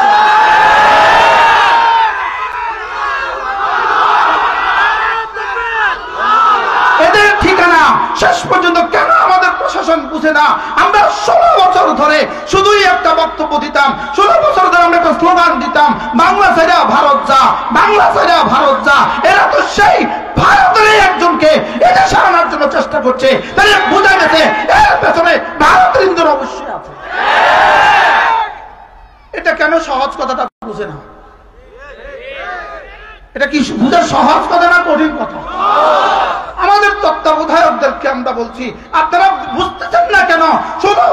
এদের ঠিকানা শেষ পর্যন্ত কেন আমাদের প্রশাসন বুঝে না? আমরা 16 বছর ধরে শুধুই একটা বক্তব্য দিতাম, 16 বছর ধরে আমরা একটা স্লোগান দিতাম, বাংলা ছেড়ে ভারত যা, বাংলা ছেড়ে ভারত যা। এরা তো সেই ভারতের একজনকে এদেশে আনার জন্য চেষ্টা করছে। তাহলে বোঝা গেছে এর পেছনে ভারতের ইন্ধন অবশ্যই আছে। এটা কেন সহজ কথাটা বুঝে না? এটা কি বুঝার সহজ কথা না কঠিন কথা? আমাদের তত্ত্বাবধায়কদেরকে আমরা বলছি, আপনারা বুঝতেছেন না কেন? 16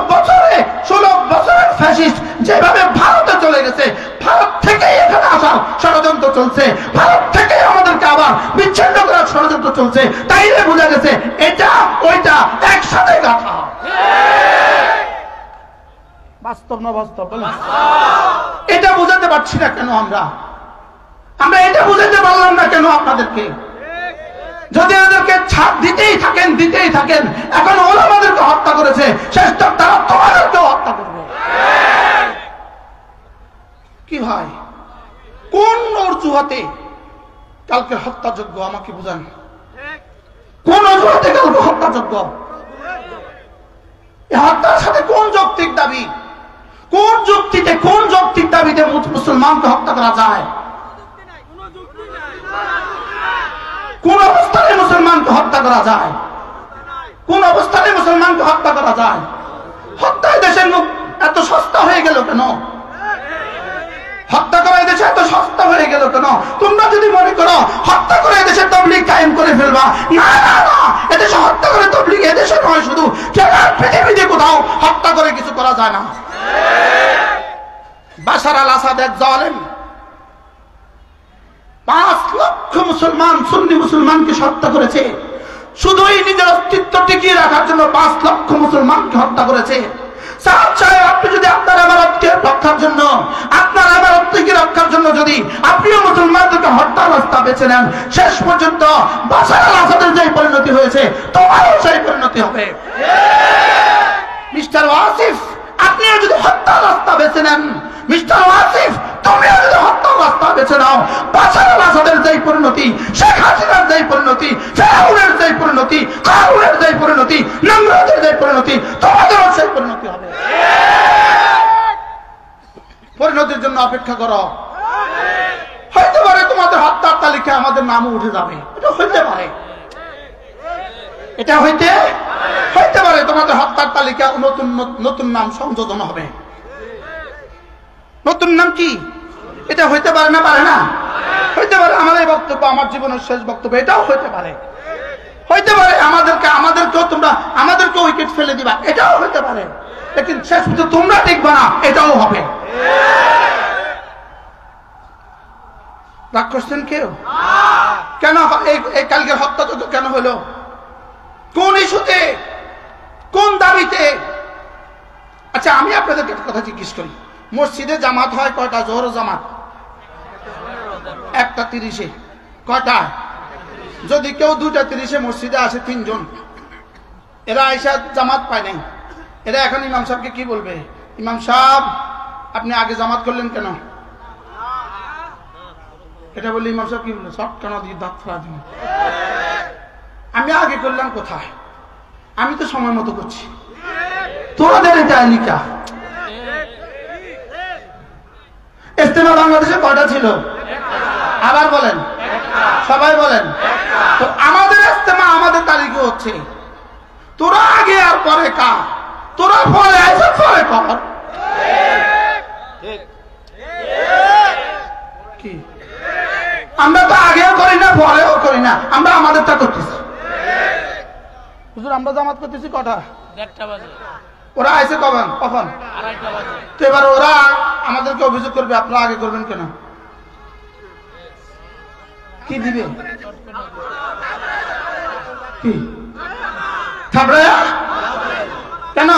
বছরের ফ্যাসিস্ট যেভাবে ভারতে চলে গেছে, ভারত থেকে এখানে আসার ষড়যন্ত্র চলছে, ভারত থেকে আমাদেরকে আবার বিচ্ছিন্ন করার ষড়যন্ত্র চলছে। তাইলে বোঝা গেছে এটা ওইটা একসাথে গাঁথা। বাস্তব না বাস্তব? এটা বুঝাতে পারছি না কেন? আমরা এটা বুঝাতে পারলাম না কেন আপনাদেরকে? যদি এদেরকে ছাড় দিতেই থাকেন এখন ওলামাদেরকে হত্যা করেছে, শেষ তক তারা তোমাদেরকেও হত্যা করবে। কি ভাই, কোন অজুহাতে কালকে হত্যাযোগ্য আমাকে বুঝান, কোন অজুহাতে কালকে হত্যাযোগ্য? হত্যার সাথে কোন যৌক্তিক দাবি, কোন যৌক্তিক দাবিতে মুসলমানকে হত্যা করা যায়? কোন অবস্থানে মুসলমানকে হত্যা করা যায়? কোন অবস্থানে মুসলমানকে হত্যা করা যায়? হত্যায় দেশের লোক এত সস্তা হয়ে গেল কেন? হত্যা করে দেশে এত সস্তা হয়ে গেল কেন? তোমরা যদি মনে করো হত্যা করে দেশে তাবলীগ কায়েম করে ফেলবা, না না না, এদেশে হত্যা করে তাবলীগ এদেশে নয়, শুধু পৃথিবীতে কোথাও হত্যা করে কিছু করা যায় না। বাশার আল আসাদ এক জালেম, 5 লক্ষ মুসলমান, সুন্নি মুসলমানকে হত্যা করেছে। শুধুই নিজের অস্তিত্ব টিকিয়ে রাখার জন্য 5 লক্ষ মুসলমানকে হত্যা করেছে। আপনি যদি আপনার ইমারতকে রক্ষার জন্য, আপনার ইমারতকে রক্ষার জন্য যদি আপনিও মুসলমানদেরকে হত্যার রাস্তা বেছে নেন, শেষ পর্যন্ত বাশার আল আসাদের যে পরিণতি হয়েছে তোমারও সেই পরিণতি হবে। মিস্টার ওয়াসিফ, আপনিও যদি হত্যার রাস্তা বেছে নেন, মিস্টার ওয়াসিফ তুমিও যদি হত্যার রাস্তা বেছে নাও, বাশার আল আসাদের যে পরিণতি, শেখ হাসিনার যে পরিণতি, ফিরআউনের যে পরিণতি, কারুনের যে পরিণতি, নমরুদের যে পরিণতি, তোমাদেরও সেই পরিণতি হবে। পরিণতির জন্য অপেক্ষা করো। হইতে পারে তোমাদের হত্যার তালিকায় আমাদের নামও উঠে যাবে, এটা হইতে পারে, এটা হইতে পারে তোমাদের হত্যার তালিকায় নতুন নাম সংযোজন হবে। নতুন নাম কি? এটা হইতে পারে না? পারে না? হইতে পারে। আমার এই বক্তব্য আমার জীবনের শেষ বক্তব্য, এটাও হইতে পারে। হইতে পারে আমাদেরকেও তোমরা আমাদেরকে উইকেট ফেলে দিবা, এটাও হইতে পারে। লেকিন শেষ পর্যন্ত তোমরা টিকবা না, এটাও হবে। রাগ করছেন কেউ? কেন এই কালকের হত্যাযজ্ঞ কেন হলো? কোন ইস্যুতে, কোন দাবিতে? আচ্ছা, আমি আপনাদেরকে একটা কথা জিজ্ঞেস করি, মসজিদে জামাত হয় কয়টা? জোহর জামাত 1:30। কয়টা? যদি কেউ 2:30 মসজিদে আসে 3 জন, এরা আইসা জামাত পায় নাই, এরা এখন ইমাম সাহেবকে কি বলবে? ইমাম সাহেব, আপনি আগে জামাত করলেন কেন? এটা বললে ইমাম সাহেব কি বলবে? সব কেন দিয়ে দাঁত ফেলা দিন, আমি আগে করলাম কোথায়? আমি তো সময় মতো করছি, তোদের এটা লিখা। ইজতেমা বাংলাদেশে কয়টা ছিল? আবার বলেন, সবাই বলেন। তো আমাদের ইজতেমা আমাদের তারিখে হচ্ছে, তোরা আগে আর পরে কার? তোরা পরে আইসা পরে কর। কি আমরা তো আগেও করি না, পরেও করি না, আমরা আমাদেরটা করতেছি। হুজুর, আমরা জামাত করতেছি কটা? 1টা বাজে। ওরা আইসে কখন? 2:30 বাজে। তো এবার ওরা আমাদেরকে অভিযোগ করবে আপনারা আগে করবেন কেন? কি দিবে? কি থাবড়ায়া? কেন?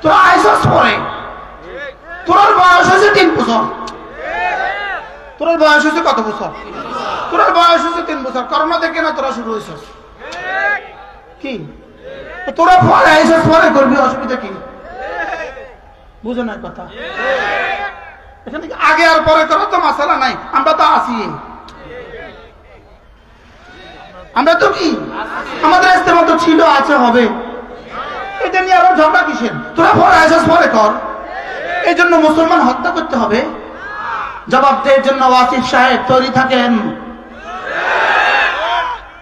তোরা আইসস পরে, তোর বয়স হয়েছে 3 বছর। তোর বয়স হয়েছে কত বছর? তোর বয়স হয়েছে 3 বছর। করোনা দেখে না তোরা শুরু হয়েছিস। কি তোরা পরে আইসস, পরে করবি, অসুবিধা কি? বুঝো না কথা? এখানে আগে আর পরে করা তো মাসালা নাই, আমরা তো আসি। আমরা তো কি আমাদের ইস্তেমা তো ছিল, আছে, হবে। এটা নিয়ে আবার ঝগড়া কিসের? তোরা পরে আইসস, পরে কর। এই জন্য মুসলমান হত্যা করতে হবে? জবাব দেওয়ার জন্য ওয়াসিফ সাহেব তৈরি থাকেন।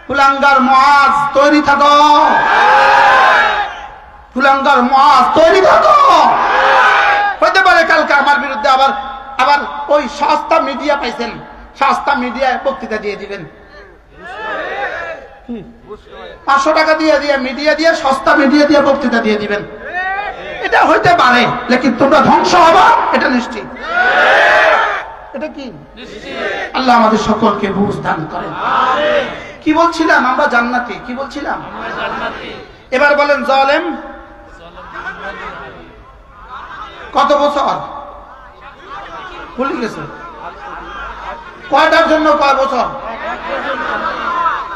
কুলাঙ্গার মুআজ তৈরি থাকো, কুলাঙ্গার মুআজ তৈরি থাকো। হইতে পারে কালকে আমার বিরুদ্ধে আবার ওই সস্তা মিডিয়া পাইছেন, সস্তা মিডিয়ায় বক্তৃতা দিয়ে দিবেন। 500 টাকা দিয়ে মিডিয়া দিয়ে, সস্তা মিডিয়া দিয়ে বক্তৃতা দিয়ে দিবেন। এটা হইতে পারে, লেকিন তোমরা ধ্বংস হবা এটা নিশ্চিত। এটা কি? আল্লাহ আমাদের সকলকে বুঝ দান করেন। কি বলছিলাম? আমরা জান্নাতি। কি বলছিলাম? এবার বলেন, জালেম কত বছর? ভুলে গেছে। কয়টার জন্য কয় বছর?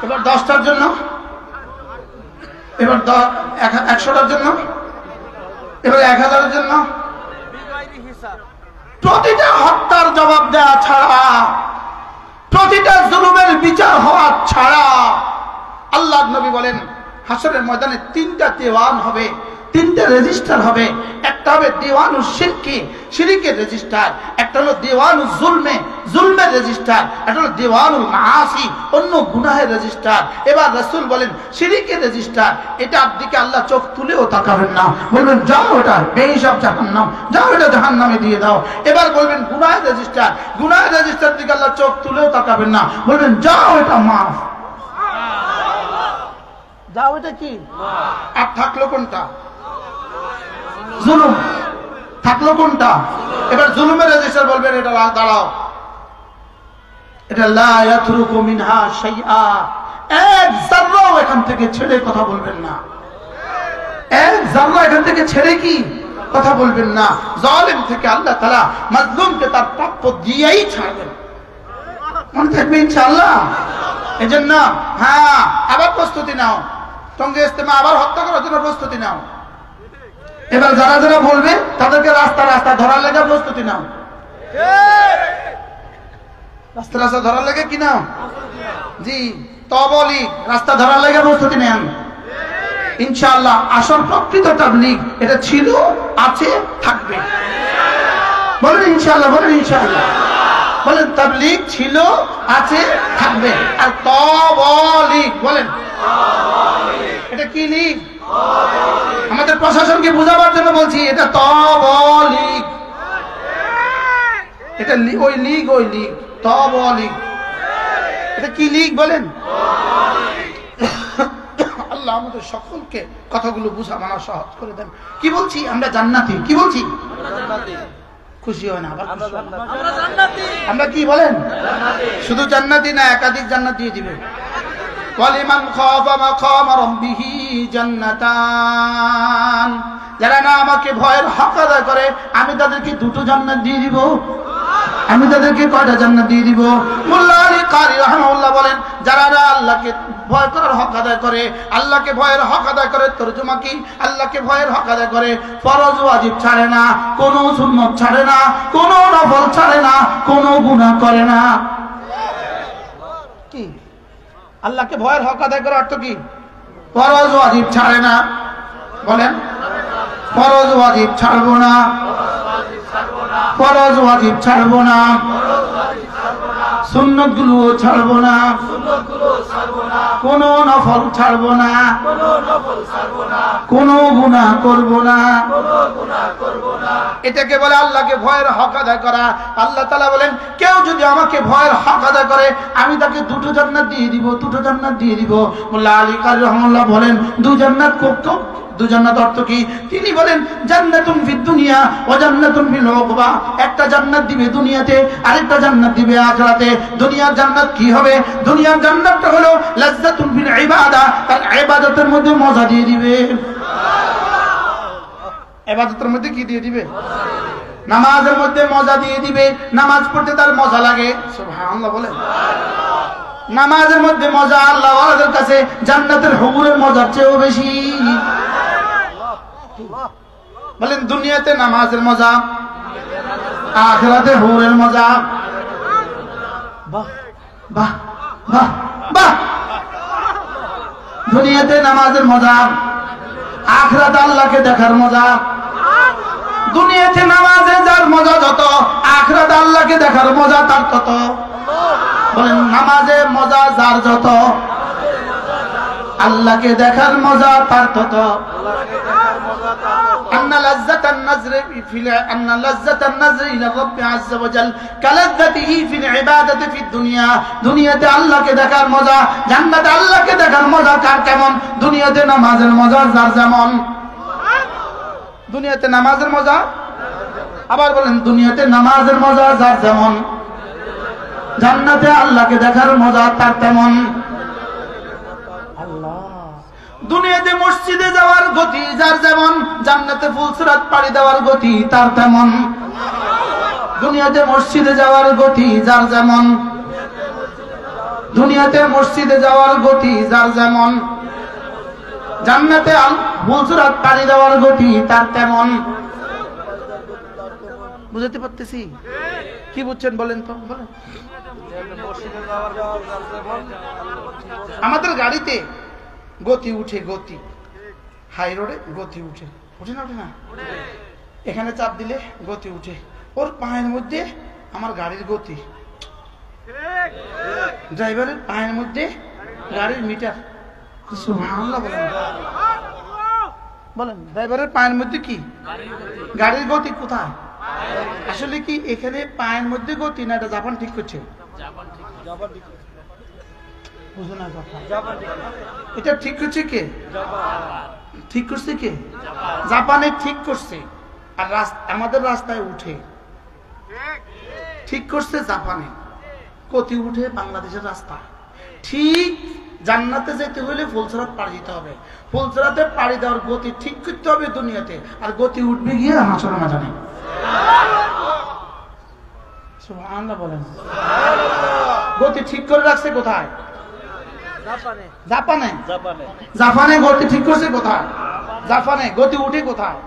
এবার 10টার জন্য, এবার 100টার জন্য, এবার 1000-এর জন্য। প্রতিটা হত্যার জবাব দেওয়া ছাড়া, প্রতিটা জুলুমের বিচার হওয়া ছাড়া আল্লাহ নবী বলেন হাসরের ময়দানে 3টা দেওয়ান হবে, 3টে রেজিস্টার হবে। একটা হবে দেওয়ানুল শিরকি, শিরকের রেজিস্টার। একটা হলো দেওয়ানুল জুলমে, জুলমের রেজিস্টার। একটা হলো দেওয়ানুল মাআসি, অন্য গুনাহের রেজিস্টার। এবার রাসূল বলেন শিরকের রেজিস্টার, এটার দিকে আল্লাহ চোখ তুলেও তাকাবেন না, বলবেন যাও ওটা বেহিসাব জাহান্নাম, যাও এটা জাহান্নামে দিয়ে দাও। এবার বলবেন গুনাহের রেজিস্টার, গুনাহের রেজিস্টার দিকে আল্লাহ চোখ তুলেও তাকাবেন না, বলবেন যাও এটা মাফ, যাও এটা কি। আর থাকলো কোনটা? জুলুম। থাকলো কোনটা? এবার জুলুমের রেজিস্টার বলবেন এটা দাঁড়াও, এটা লা ইয়াতরুকু মিনহা শাইআ, এক যাররাও এখান থেকে ছেড়ে কথা বলবেন না, এক যাররা এখান থেকে ছেড়ে কি কথা বলবেন না। জালিম থেকে আল্লাহ তাআলা মাজলুমকে তার প্রাপ্য দিয়েই ছাড়বেন, মনে থাকবে ইনশাআল্লাহ। এজন্য হ্যাঁ, আবার প্রস্তুতি নাও, টঙ্গী ইজতেমা আবার হত্যা করার জন্য প্রস্তুতি নাও। এবার যারা যারা বলবে তাদেরকে রাস্তা রাস্তা ধরার লেগে প্রস্তুতি নাও, রাস্তা রাস্তা ধরার লেগে কি নাও জি, তবলি রাস্তা ধরার লেগে প্রস্তুতি নেন ইনশাআল্লাহ। আসল প্রকৃত তাবলীগ এটা ছিল, আছে, থাকবে। বলেন ইনশাআল্লাহ, বলেন ইনশাআল্লাহ, বলেন তাবলীগ ছিল, আছে, থাকবে। আর তবলীগ বলেন এটা কি লীগ? আমাদের প্রশাসনকে বোঝাবার জন্য বলছি, এটা তবলীগ, এটা ওই লীগ, ওই লীগ তবলীগ। এটা কি লীগ বলেন? আল্লাহ আমাদের সকলকে কথাগুলো বুঝা মানা সহজ করে দেন। কি বলছি? আমরা জান্নাতি। কি বলছি? খুশি হয় না? আমরা কি বলেন? শুধু জান্নাতি না, একাধিক জান্নাত দিয়ে দিবে। ওয়ালিমান খাফা মাকাম রাব্বিহি জান্নাতান, যারা না আমাকে ভয়ের হক আদায় করে আমি তাদেরকে 2টো জান্নাত দিয়ে দিব। আমি তাদেরকে কয়টা জান্নাত দিয়ে দিব? মোল্লা আলী কারি রাহমাহুল্লাহ বলেন, যারা না আল্লাহকে ভয় করার হক আদায় করে, আল্লাহকে ভয়ের হক আদায় করে, তরজমা কি? আল্লাহকে ভয়ের হক আদায় করে, ফরজ ওয়াজিব ছাড়ে না, কোনো সুন্নত ছাড়ে না, কোনো নফল ছাড়ে না, কোনো গুনাহ করে না। কি আল্লাহকে ভয়ের হক আদায় করার অর্থ কি? ফরজ ওয়াজিব ছাড়ে না। বলেন ফরজ ওয়াজিব ছাড়বো না, ফরজ ওয়াজিব ছাড়বো না, সুন্নত গুলো ছাড়বো না, কোন নফল ছাড়বো না, কোন গুনাহ করবো না। এটাকে বলে আল্লাহকে ভয়ের হক আদায় করা। আল্লাহ তাআলা বলেন, কেউ যদি আমাকে ভয়ের হক আদায় করে আমি তাকে 2টো জান্নাত দিয়ে দিব, 2টো জান্নাত দিয়ে দিব। মোল্লা আলী কারি রাহমাহুল্লাহ বলেন, 2 জান্নাত কোন? 2 জান্নাত অর্থ কি? তিনি বলেন জান্নাতুন ফিদ দুনিয়া ওয়া জান্নাতুন ফিল উকবা। একটা জান্নাত দিবে দুনিয়াতে, আরেকটা জান্নাত দিবে আখিরাতে। দুনিয়ার জান্নাত কি হবে? দুনিয়ার জান্নাতটা হলো লাজ্জাতুন ফিল ইবাদা, তার ইবাদতের মধ্যে মজা দিয়ে দিবে। ইবাদতের মধ্যে কি দিয়ে দিবে? নামাজের মধ্যে মজা দিয়ে দিবে। নামাজ পড়তে তার মজা লাগে, সুবহানাল্লাহ বলেন। নামাজের মধ্যে মজা আল্লাহ ওয়ালাদের কাছে জান্নাতের হুকুরের মজার চেয়েও বেশি। বলেন দুনিয়াতে নামাজের মজা, আখিরাতে হুকুরের মজা। বাহ বাহ বাহ বাহ। দুনিয়াতে নামাজের মজা, আখিরাতে আল্লাহকে দেখার মজা। দুনিয়াতে নামাজে যার মজা যত, আখিরাতে আল্লাহকে দেখার মজা তার তত। বলেন নামাজে মজা যার যত, আল্লাহকে দেখার মজা তার তত। أن لذة النظر إلى الرب عز وجل كلذته في العبادة في الدنيا। দুনিয়াতে আল্লাহকে দেখার মজা, জান্নাতে আল্লাহকে দেখার মজা কার কেমন? দুনিয়াতে নামাজের মজা যার যেমন। দুনিয়াতে নামাজের মজা, আবার বলেন দুনিয়াতে নামাজের মজা যার যেমন, জান্নাতে আল্লাহকে দেখার মজা তার তেমন। দুনিয়াতে মসজিদে যাওয়ার গতি যার যেমন, জান্নাতে ফুলসিরাত পাড়ি দেওয়ার গতি তার তেমন। দুনিয়াতে মসজিদে যাওয়ার গতি যার যেমন, দুনিয়াতে মসজিদে যাওয়ার গতি যার যেমন, জান্নাতে ফুলসুরাত পাড়ি দেওয়ার গতি তার তেমন। বুঝতে পারতেছি? কি বুঝছেন বলেন তো, বলেন। আমাদের গাড়িতে গতি উঠে, গতি হাই রোডে গতি উঠে, উঠে না? উঠে না? এখানে চাপ দিলে গতি উঠে, ওর পায়ের মধ্যে আমার গাড়ির গতি, ড্রাইভারের পায়ের মধ্যে গাড়ির মিটার। সুবহানাল্লাহ বলেন, বলেন। ড্রাইভারের পায়ের মধ্যে কি? গাড়ির গতি। কোথায়? আসলে কি এখানে পায়ের মধ্যে গতি না? এটা জাপান ঠিক করছে। বুঝো না কথা? এটা ঠিক করছে কে? ঠিক করছে কে? জাপানে ঠিক করছে। আর আমাদের রাস্তায় উঠে ঠিক করছে জাপানে, গতি উঠে বাংলাদেশের রাস্তা। ঠিক জান্নাতে যেতে হলে ফুলসরাত পাড়ি দিতে হবে, ফুলসরাতে পাড়ি দেওয়ার গতি ঠিক করতে হবে দুনিয়াতে, আর গতি উঠবে গিয়ে হাসর মাঝানে। সুবহানাল্লাহ বলেন। গতি ঠিক করে রাখছে কোথায়? জাপানে। জাপানে গতি ঠিক করছে কোথায়? জাপানে। গতি উঠে কোথায়?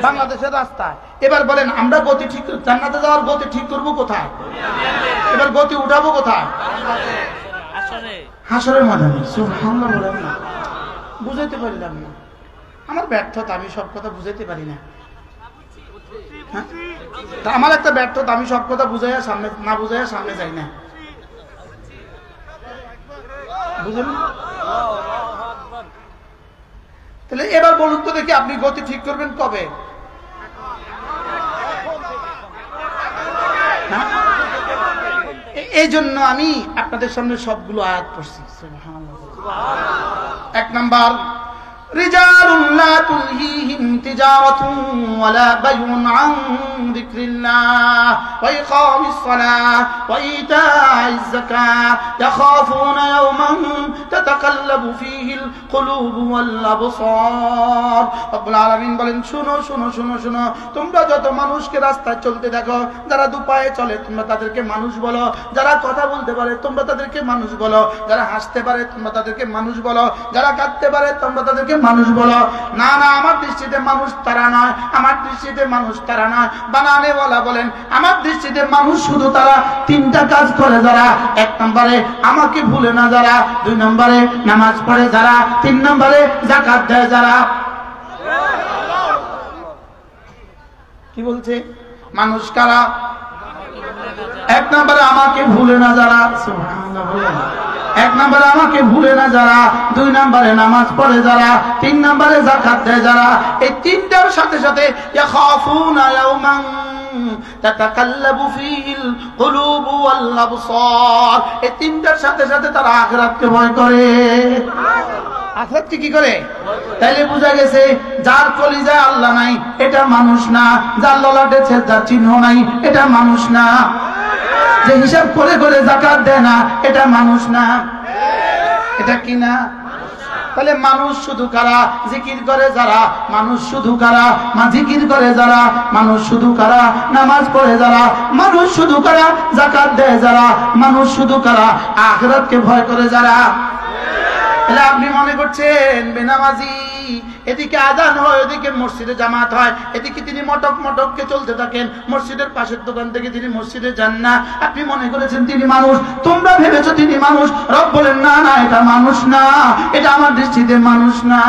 বাংলাদেশের রাস্তায়। এবার বলেন আমরা গতি ঠিক, জান্নাতে যাওয়ার গতি ঠিক করবো কোথায়? এবার গতি উঠাবো কোথায়? হাসরের ময়দানে। সুবহানাল্লাহ বলেন না। বুঝাইতে পারিলাম না, আমার ব্যর্থতা, আমি সব কথা বুঝাইতে পারি না। আমার একটা ব্যর্থতা, আমি সব কথা বুঝাইয়া সামনে না বুঝাইয়া সামনে যাই না। বুঝলেন? তাহলে এবার বলুন তো দেখি, আপনি গতি ঠিক করবেন কবে? এই জন্য আমি আপনাদের সামনে সবগুলো আয়াত পড়ছি। এক নাম্বার, রিজালুন লা তুলহিহিম তিজারাতুন ওয়ালা বাইউন আন যিকরিল্লাহ ওয়া ইকামিস সালাহ ওয়া ইতাইজ যাকাহ ইয়াখাফুনা ইয়াওমান তাতাকাল্লাবু ফীহিল কুলুবু ওয়াল আবসার। রব্বুল আলামিন বলেন, শুনো শুনো শুনো শুনো, তোমরা যত মানুষকে রাস্তায় চলতে দেখো, যারা দুপায়ে চলে তোমরা তাদেরকে মানুষ বলো, যারা কথা বলতে পারে তোমরা তাদেরকে মানুষ বলো, যারা হাসতে পারে তোমরা তাদেরকে মানুষ বলো, যারা কাঁদতে পারে তোমরা তাদেরকে মানুষ বলো। না না, আমার দৃষ্টিতে মানুষ তারা নয়, আমার দৃষ্টিতে মানুষ তারা নয়। বানানেওয়ালা বলেন, আমার দৃষ্টিতে মানুষ শুধু তারা তিনটা কাজ করে যারা, এক নম্বরে আমাকে ভুলে না যারা, দুই নম্বরে নামাজ পড়ে যারা, তিন নম্বরে যাকাত দেয় যারা। কি বলছে? মানুষ কারা? এক নম্বরে আমাকে ভুলে না যারা, সুবহানাল্লাহ বলেন। এক নম্বরে আমাকে ভুলে না যারা, দুই নম্বরে নামাজ পড়ে যারা, তিন নম্বরে যাকাত দেয় যারা। এই তিনটার সাথে সাথে ইয়াখাফুনা ইয়াওমান তাতাকাল্লাবু ফীহিল কুলুবু ওয়াল আবসার, এই তিনটার সাথে সাথে তারা আখিরাতকে ভয় করে। আখিরাতকে কি করে? তাইলে বোঝা গেছে যার কলিজায় আল্লাহ নাই এটা মানুষ না, যার ললাটে যার চিহ্ন নাই এটা মানুষ না, যে হিসাব করে করে যাকাত দেয় না এটা মানুষ না। এটা কি না? তাহলে মানুষ শুধু কারা? জিকির করে যারা, মানুষ শুধু কারা? জিকির করে যারা, মানুষ শুধু কারা? নামাজ পড়ে যারা, মানুষ শুধু কারা? যাকাত দেয় যারা, মানুষ শুধু কারা? আখিরাতকে ভয় করে যারা। তাহলে আপনি মনে করছেন বেনামাজি, এদিকে আজান হয়, এদিকে মসজিদে জামাত হয়, এদিকে তিনি মটক মটককে চলতে থাকেন, মসজিদের পাশের দোকান থেকে তিনি মসজিদে যান না, আপনি মনে করেছেন তিনি মানুষ, তোমরা ভেবেছো তিনি মানুষ। রব বলেন না না, এটা মানুষ না, এটা আমার দৃষ্টিতে মানুষ না।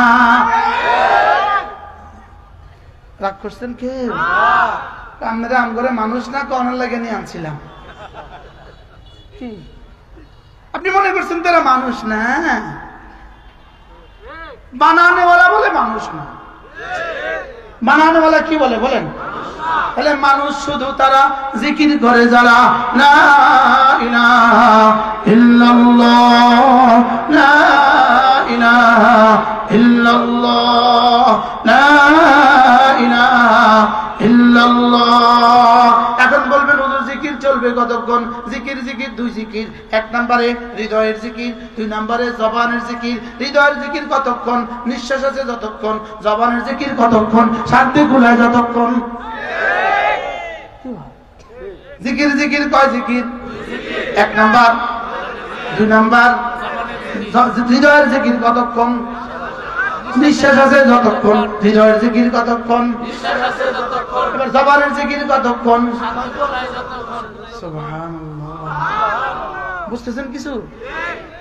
রাগ করছেন কে? আপনারা আম করে মানুষ না কনার লাগে নিয়ে আনছিলাম। কি আপনি মনে করছেন তারা মানুষ না? বানানেওয়ালা বলে মানুষ না। বানানেওয়ালা কি বলে বলেন? তাহলে মানুষ শুধু তারা জিকির করে যারা, লা ইলাহা ইল্লাল্লাহ, লা ইলাহা ইল্লাল্লাহ, লা ইলাহা ইল্লাল্লাহ। এখন বলবেন হুজুর জিকির চলবে কতক্ষণ? জিকির জিকির দুই জিকির, এক নম্বরে হৃদয়ের জিকির, দুই নম্বরে জবানের জিকির। হৃদয়ের জিকির কতক্ষণ? নিঃশ্বাস আছে যতক্ষণ। জবানের জিকির কতক্ষণ? শান্তি গুলায় যতক্ষণ। জিকির জিকির কয় জিকির? এক নাম্বার দুই নাম্বার হৃদয়ের জিকির কতক্ষণ? নিঃশ্বাস আছে যতক্ষণ। হৃদয়ের জিকির কতক্ষণ? এবার জবানের জিকির কতক্ষণ? সুবহানাল্লাহ। বুঝতেছেন কিছু?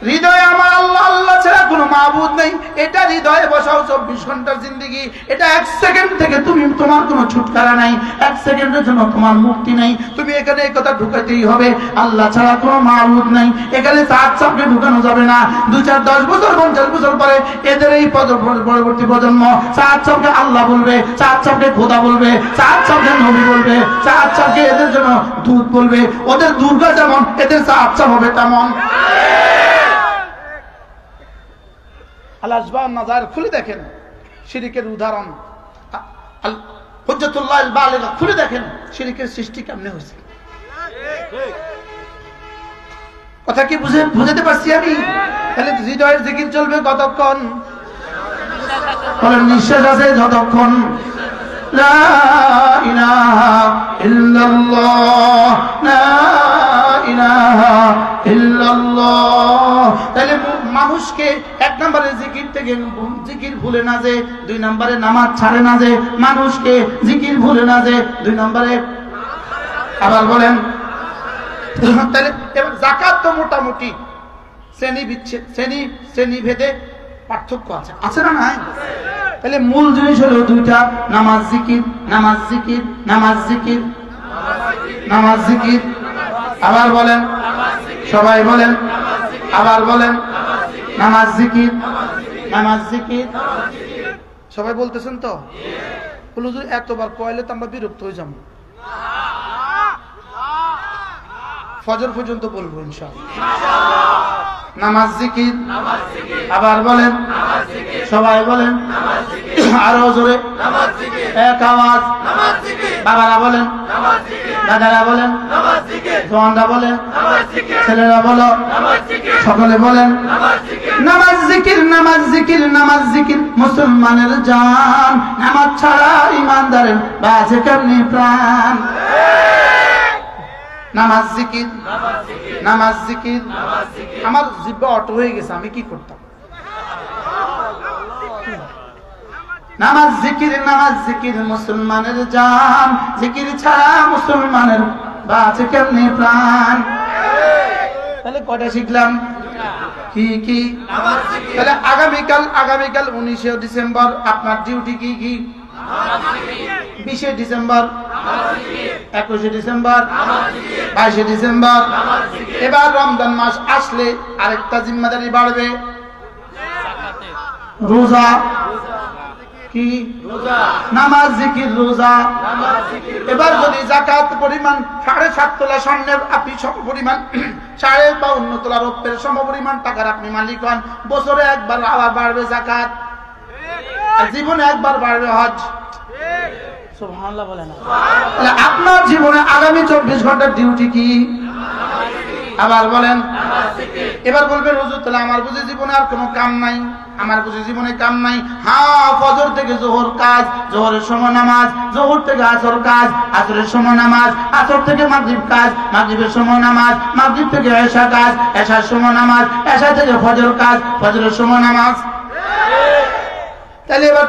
হৃদয়ে আমার আল্লাহ আল্লাহ ছাড়া কোনো মাবুদ নেই, এটা হৃদয়ে বসাও 24 ঘন্টার জিন্দেগি। এটা 1 সেকেন্ড থেকে তোমার কোনো ছুটকারা নাই, 1 সেকেন্ডের জন্য তোমার মুক্তি নাই। তুমি এখানে এই কথা ঢুকাতেই হবে, আল্লাহ ছাড়া কোনো মাবুদ নাই। এখানে চাঁদ চাপকে ঢুকানো যাবে না। 2, 4, 10 বছর 50 বছর পরে এদের এই পরবর্তী প্রজন্ম চাঁদ চাপকে আল্লাহ বলবে, চাঁদ চাপকে খোদা বলবে, চাঁদ চাপকে নবী বলবে, চাঁদ চাপকে এদের জন্য দূত বলবে। ওদের দুর্গা যেমন এদের চাঁদ চাপ হবে তেমন। আল-আসবাব নাজার খুলে দেখেন, শিরকের উদাহরণ। হুজ্জাতুল্লাহ আল-বালিগা খুলে দেখেন, শিরকের সৃষ্টি কেমনে হয়েছে। কথা কি বুঝাতে পারছি আমি? তাহলে হৃদয়ের জিকির চলবে কতক্ষণ? বলেন নিঃশ্বাস আছে যতক্ষণ। লা ইলাহা ইল্লাল্লাহ, লা ইলাহা ইল্লাল্লাহ। তাহলে মানুষকে 1 নম্বরে জিকির থেকে জিকির ভুলে না যে, 2 নম্বরে নামাজ ছাড়ে না যে, মানুষকে জিকির ভুলে না যে, 2 নম্বরে আবার বলেন। তাহলে এবার যাকাত তো মোটামুটি শ্রেণী ভেদে পার্থক্য আছে, আছে না নাই? তাহলে মূল জিনিস হলো 2টা, নামাজ জিকির, নামাজ জিকির, নামাজ জিকির, নামাজ জিকির। আবার বলেন, সবাই বলেন, আবার বলেন, নামাজ জিকির, নামাজ জিকির। সবাই বলতেছেন তো? হুজুর এতবার কইলে তো আমরা বিরক্ত হয়ে যাব। ফজর পর্যন্ত বলবো ইনশাআল্লাহ। নামাজ জিকির, আবার বলেন, সবাই বলেন, আরো জোরে, এক আওয়াজ। বাবারা বলেন, দাদারা বলেন, জওয়ানরা বলেন, ছেলেরা বলো, সকলে বলেন নামাজ জিকির, নামাজ জিকির, নামাজ জিকির মুসলমানের জান। নামাজ ছাড়া ইমানদারের বাঁচে কেমনি প্রাণ। নামাজ জিকির, নামাজ জিকির। আমার জিহ্বা অটো হয়ে গেছে, আমি কি করতাম? নামাজ জিকির, নামাজ জিকির মুসলমানের জান। জিকির ছাড়া মুসলমানের বাঁচে কেমনি প্রাণ। তাহলে কয়টা শিখলাম? কি কি? তাহলে আগামীকাল 19শে ডিসেম্বর আপনার ডিউটি কি কি? 20শে ডিসেম্বর, 21শে ডিসেম্বর, 22শে ডিসেম্বর। এবার রমজান মাস আসলে আরেকটা জিম্মাদারি বাড়বে, রোজা। কি? নামাজ জিকির, রোজা। এবার যদি যাকাত পরিমাণ 7.5 তোলা স্বর্ণের আপনি সম পরিমাণ 52 তোলা রৌপ্যের সম পরিমাণ টাকার আপনি মালিক হন, বছরে একবার আবার বাড়বে যাকাত, জীবনে একবার বাড়বে হজ। সুবহানাল্লাহ বলে না? তাহলে আপনার জীবনে আগামী 24 ঘন্টার ডিউটি কি? আবার বলেন। এবার বলবেন হুজুর তাহলে আমার বুঝি জীবনে আর কোনো কাম নাই, আমার বুঝি জীবনে কাম নাই। হ্যাঁ, ফজর থেকে জোহর কাজ, জোহরের সময় নামাজ, জোহর থেকে আসর কাজ, আসরের সময় নামাজ, আসর থেকে মাগরিব কাজ, মাগরিবের সময় নামাজ, মাগরিব থেকে এশা কাজ, এশার সময় নামাজ, এশা থেকে ফজর কাজ, ফজরের সময় নামাজ। তাহলে এবার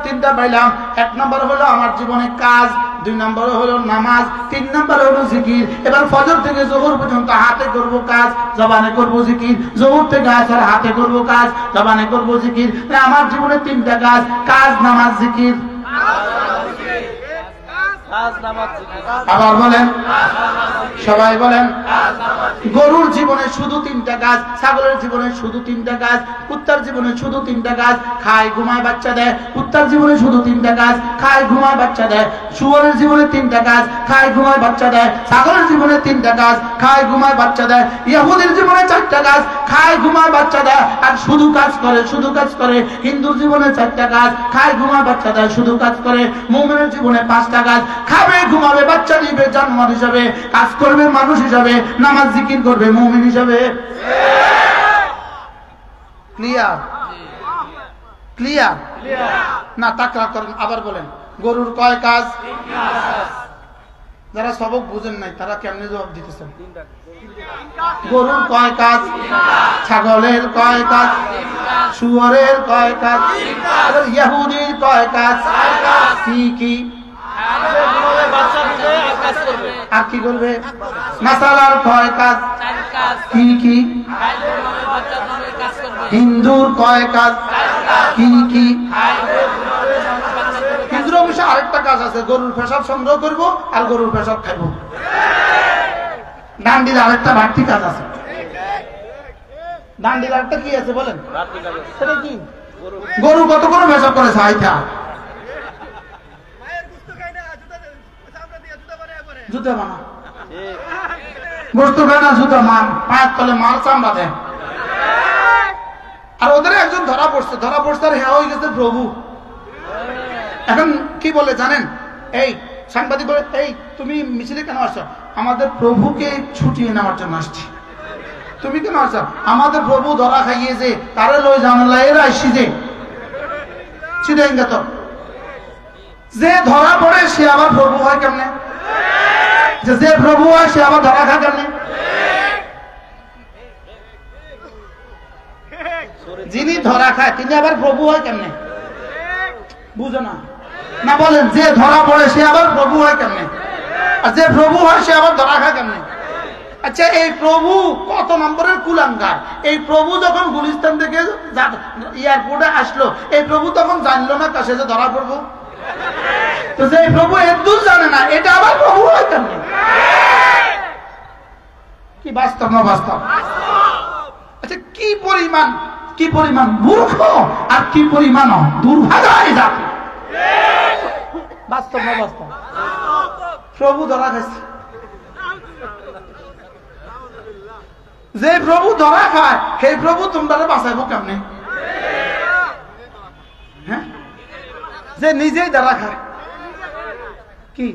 তিনটা পাইলাম। 1 নম্বর হলো আমার জীবনে কাজ, 2 নম্বর হলো নামাজ, 3 নম্বর হলো জিকির। এবার ফজর থেকে জোহর পর্যন্ত হাতে করব কাজ, জবানে করব জিকির। জোহর থেকে আসর হাতে করব কাজ, জবানে করব জিকির। আমার জীবনে 3টা কাজ, কাজ, নামাজ, জিকির। আবার বলেন, সবাই বলেন। গরুর জীবনে শুধু 3টা কাজ, ছাগলের জীবনে শুধু 3টা কাজ, কুত্তার জীবনে শুধু 3টা কাজ, খায় ঘুমায় বাচ্চা দেয়। কুত্তার জীবনে শুধু 3টা কাজ, খায় ঘুমায় বাচ্চা দেয়। শুয়োরের জীবনে 3টা কাজ, খায় ঘুমায় বাচ্চা দেয়। ছাগলের জীবনে 3টা কাজ, খায় ঘুমায় বাচ্চা দেয়। ইহুদির জীবনে 4টা কাজ, খায় ঘুমায় বাচ্চা দেয় আর শুধু কাজ করে, শুধু কাজ করে। হিন্দুর জীবনে 4টা কাজ, খায় ঘুমায় বাচ্চা দেয়, শুধু কাজ করে। মুমিনের জীবনে 5টা কাজ, খাবে ঘুমাবে বাচ্চা দিবে জানোয়ার হিসাবে, কাজ করবে মানুষ হিসাবে, নামাজ জিকির করবে মুমিন হিসাবে। ক্লিয়ার? ক্লিয়ার না? তাকরার করেন, আবার বলেন। গরুর কয় কাজ? যারা সবক বুঝেন নাই তারা কেমনে জবাব দিতেছেন? গরুর কয় কাজ, ছাগলের কয় কাজ, শুয়োরের কয় কাজ, ইহুদির কয় কাজ, কি কি আর কি করবে? নাসারার কয় কাজ, কি কি? হিন্দুর কয় কাজ, কি কি? হিন্দুর অবশ্য আরেকটা কাজ আছে, গরুর পেশাব সংগ্রহ করব আর গরুর পেশাব খাইব। ডান্ডির আরেকটা বাড়তি কাজ আছে। ডান্ডির আরেকটা কি আছে বলেন? সেটা কি? গরু কত করে পেশাব করেছে আইটা জুতা বানা, গোস্ত খায় না, জুতা মান, পায়ের তলে মার চামড়া দেয়। আর ওদের একজন ধরা পড়ছে আর হ্যাঁ হয়ে গেছে প্রভু। এখন কি বলে জানেন? এই সাংবাদিক বলে, এই তুমি মিছিলে কেন আসছো? আমাদের প্রভুকে ছুটিয়ে নেওয়ার জন্য আসছি। তুমি কেন আসছো? আমাদের প্রভু ধরা খাইয়েছে, তারে লই জানালা এর আসছি যে চিদেঙ্গে তো যে ধরা পড়ে সে আবার প্রভু হয় কেমনে? যে প্রভু হয় সে আবার ধরা খায় কেমনে? যিনি ধরা খায় তিনি আবার প্রভু হয় কেমনে? বুঝো না? না বলেন, যে ধরা পড়ে সে আবার প্রভু হয় কেমনে? আর যে প্রভু হয় সে আবার ধরা খায় কেমনে? আচ্ছা, এই প্রভু কত নম্বরের কুলাঙ্গার? এই প্রভু যখন গুলিস্তান থেকে এয়ারপোর্টে আসলো, এই প্রভু তখন জানলো না কাছে যে ধরা পড়বো? তো যে প্রভু এদূর জানে না, এটা আবার প্রভু হয় কেমনে? কি বাস্তব না বাস্তব? আচ্ছা, কি পরিমাণ মূর্খ আর কি পরিমাণ দুর্ভাগা এই জাতি। বাস্তব না বাস্তব? প্রভু ধরা খাইছে। যে প্রভু ধরা খায় সেই প্রভু তোমরা বাঁচাইবো কেমনে? হ্যাঁ, যে নিজেই ধরা খায়। কি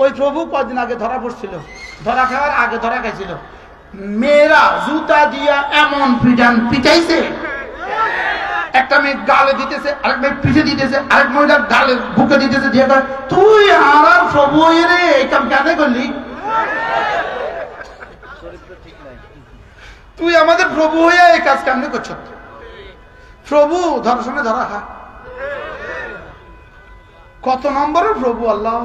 ওই প্রভু কদিন আগে ধরা পড়ছিল, ধরা খাওয়ার আগে ধরা খাইছিল। মেয়েরা জুতা দিয়া এমন পিটাইছে, একটা মেয়ে গালে দিতেছে, আরেক মেয়ে পিঠে দিতেছে, আরেক মহিলা গালে বুকে দিতেছে, দিয়ে তুই আর প্রভু রে এই কাম কেন করলি? তুই আমাদের প্রভু হইয়া এই কাজ কেমনে করছ? প্রভু ধর্ষণে ধরা খা। কত নম্বরের প্রভু? আল্লাহ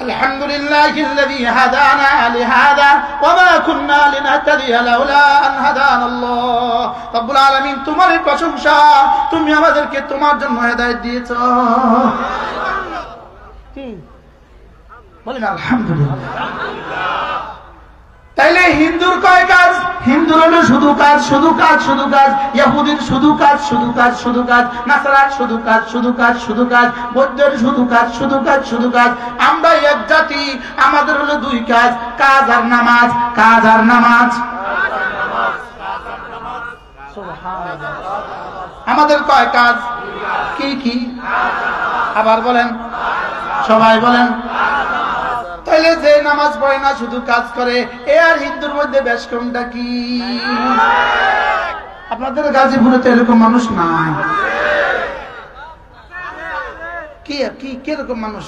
আলহামদুলিল্লাহিল্লাযী হাদানা লিহাযা ওয়া মা কুন্না লিনাহতাদিয়া লাউলা আন হাদানাল্লাহ। রব্বুল আলামিন, তোমারই প্রশংসা, তুমি আমাদেরকে তোমার জন্য হেদায়েত দিয়েছো। কি বলেন? আলহামদুলিল্লাহ। তাইলে হিন্দুর কয় কাজ? হিন্দুর হলো শুধু কাজ, শুধু কাজ, শুধু কাজ। ইহুদির শুধু কাজ, শুধু কাজ, শুধু কাজ। নাসারার শুধু কাজ, শুধু কাজ, শুধু কাজ। বৌদ্ধের শুধু কাজ, শুধু কাজ, শুধু কাজ। আমরা এক জাতি, আমাদের হলো দুই কাজ, কাজ আর নামাজ, কাজ আর নামাজ। আমাদের কয় কাজ? কি কি? আবার বলেন, সবাই বলেন। তাইলে যে নামাজ পড়ে না, শুধু কাজ করে, এ আর হিন্দুর মধ্যে বেশ কোনটা কি? আপনাদের গাজীপুরে তো এরকম মানুষ নাই। কি কি কিরকম মানুষ?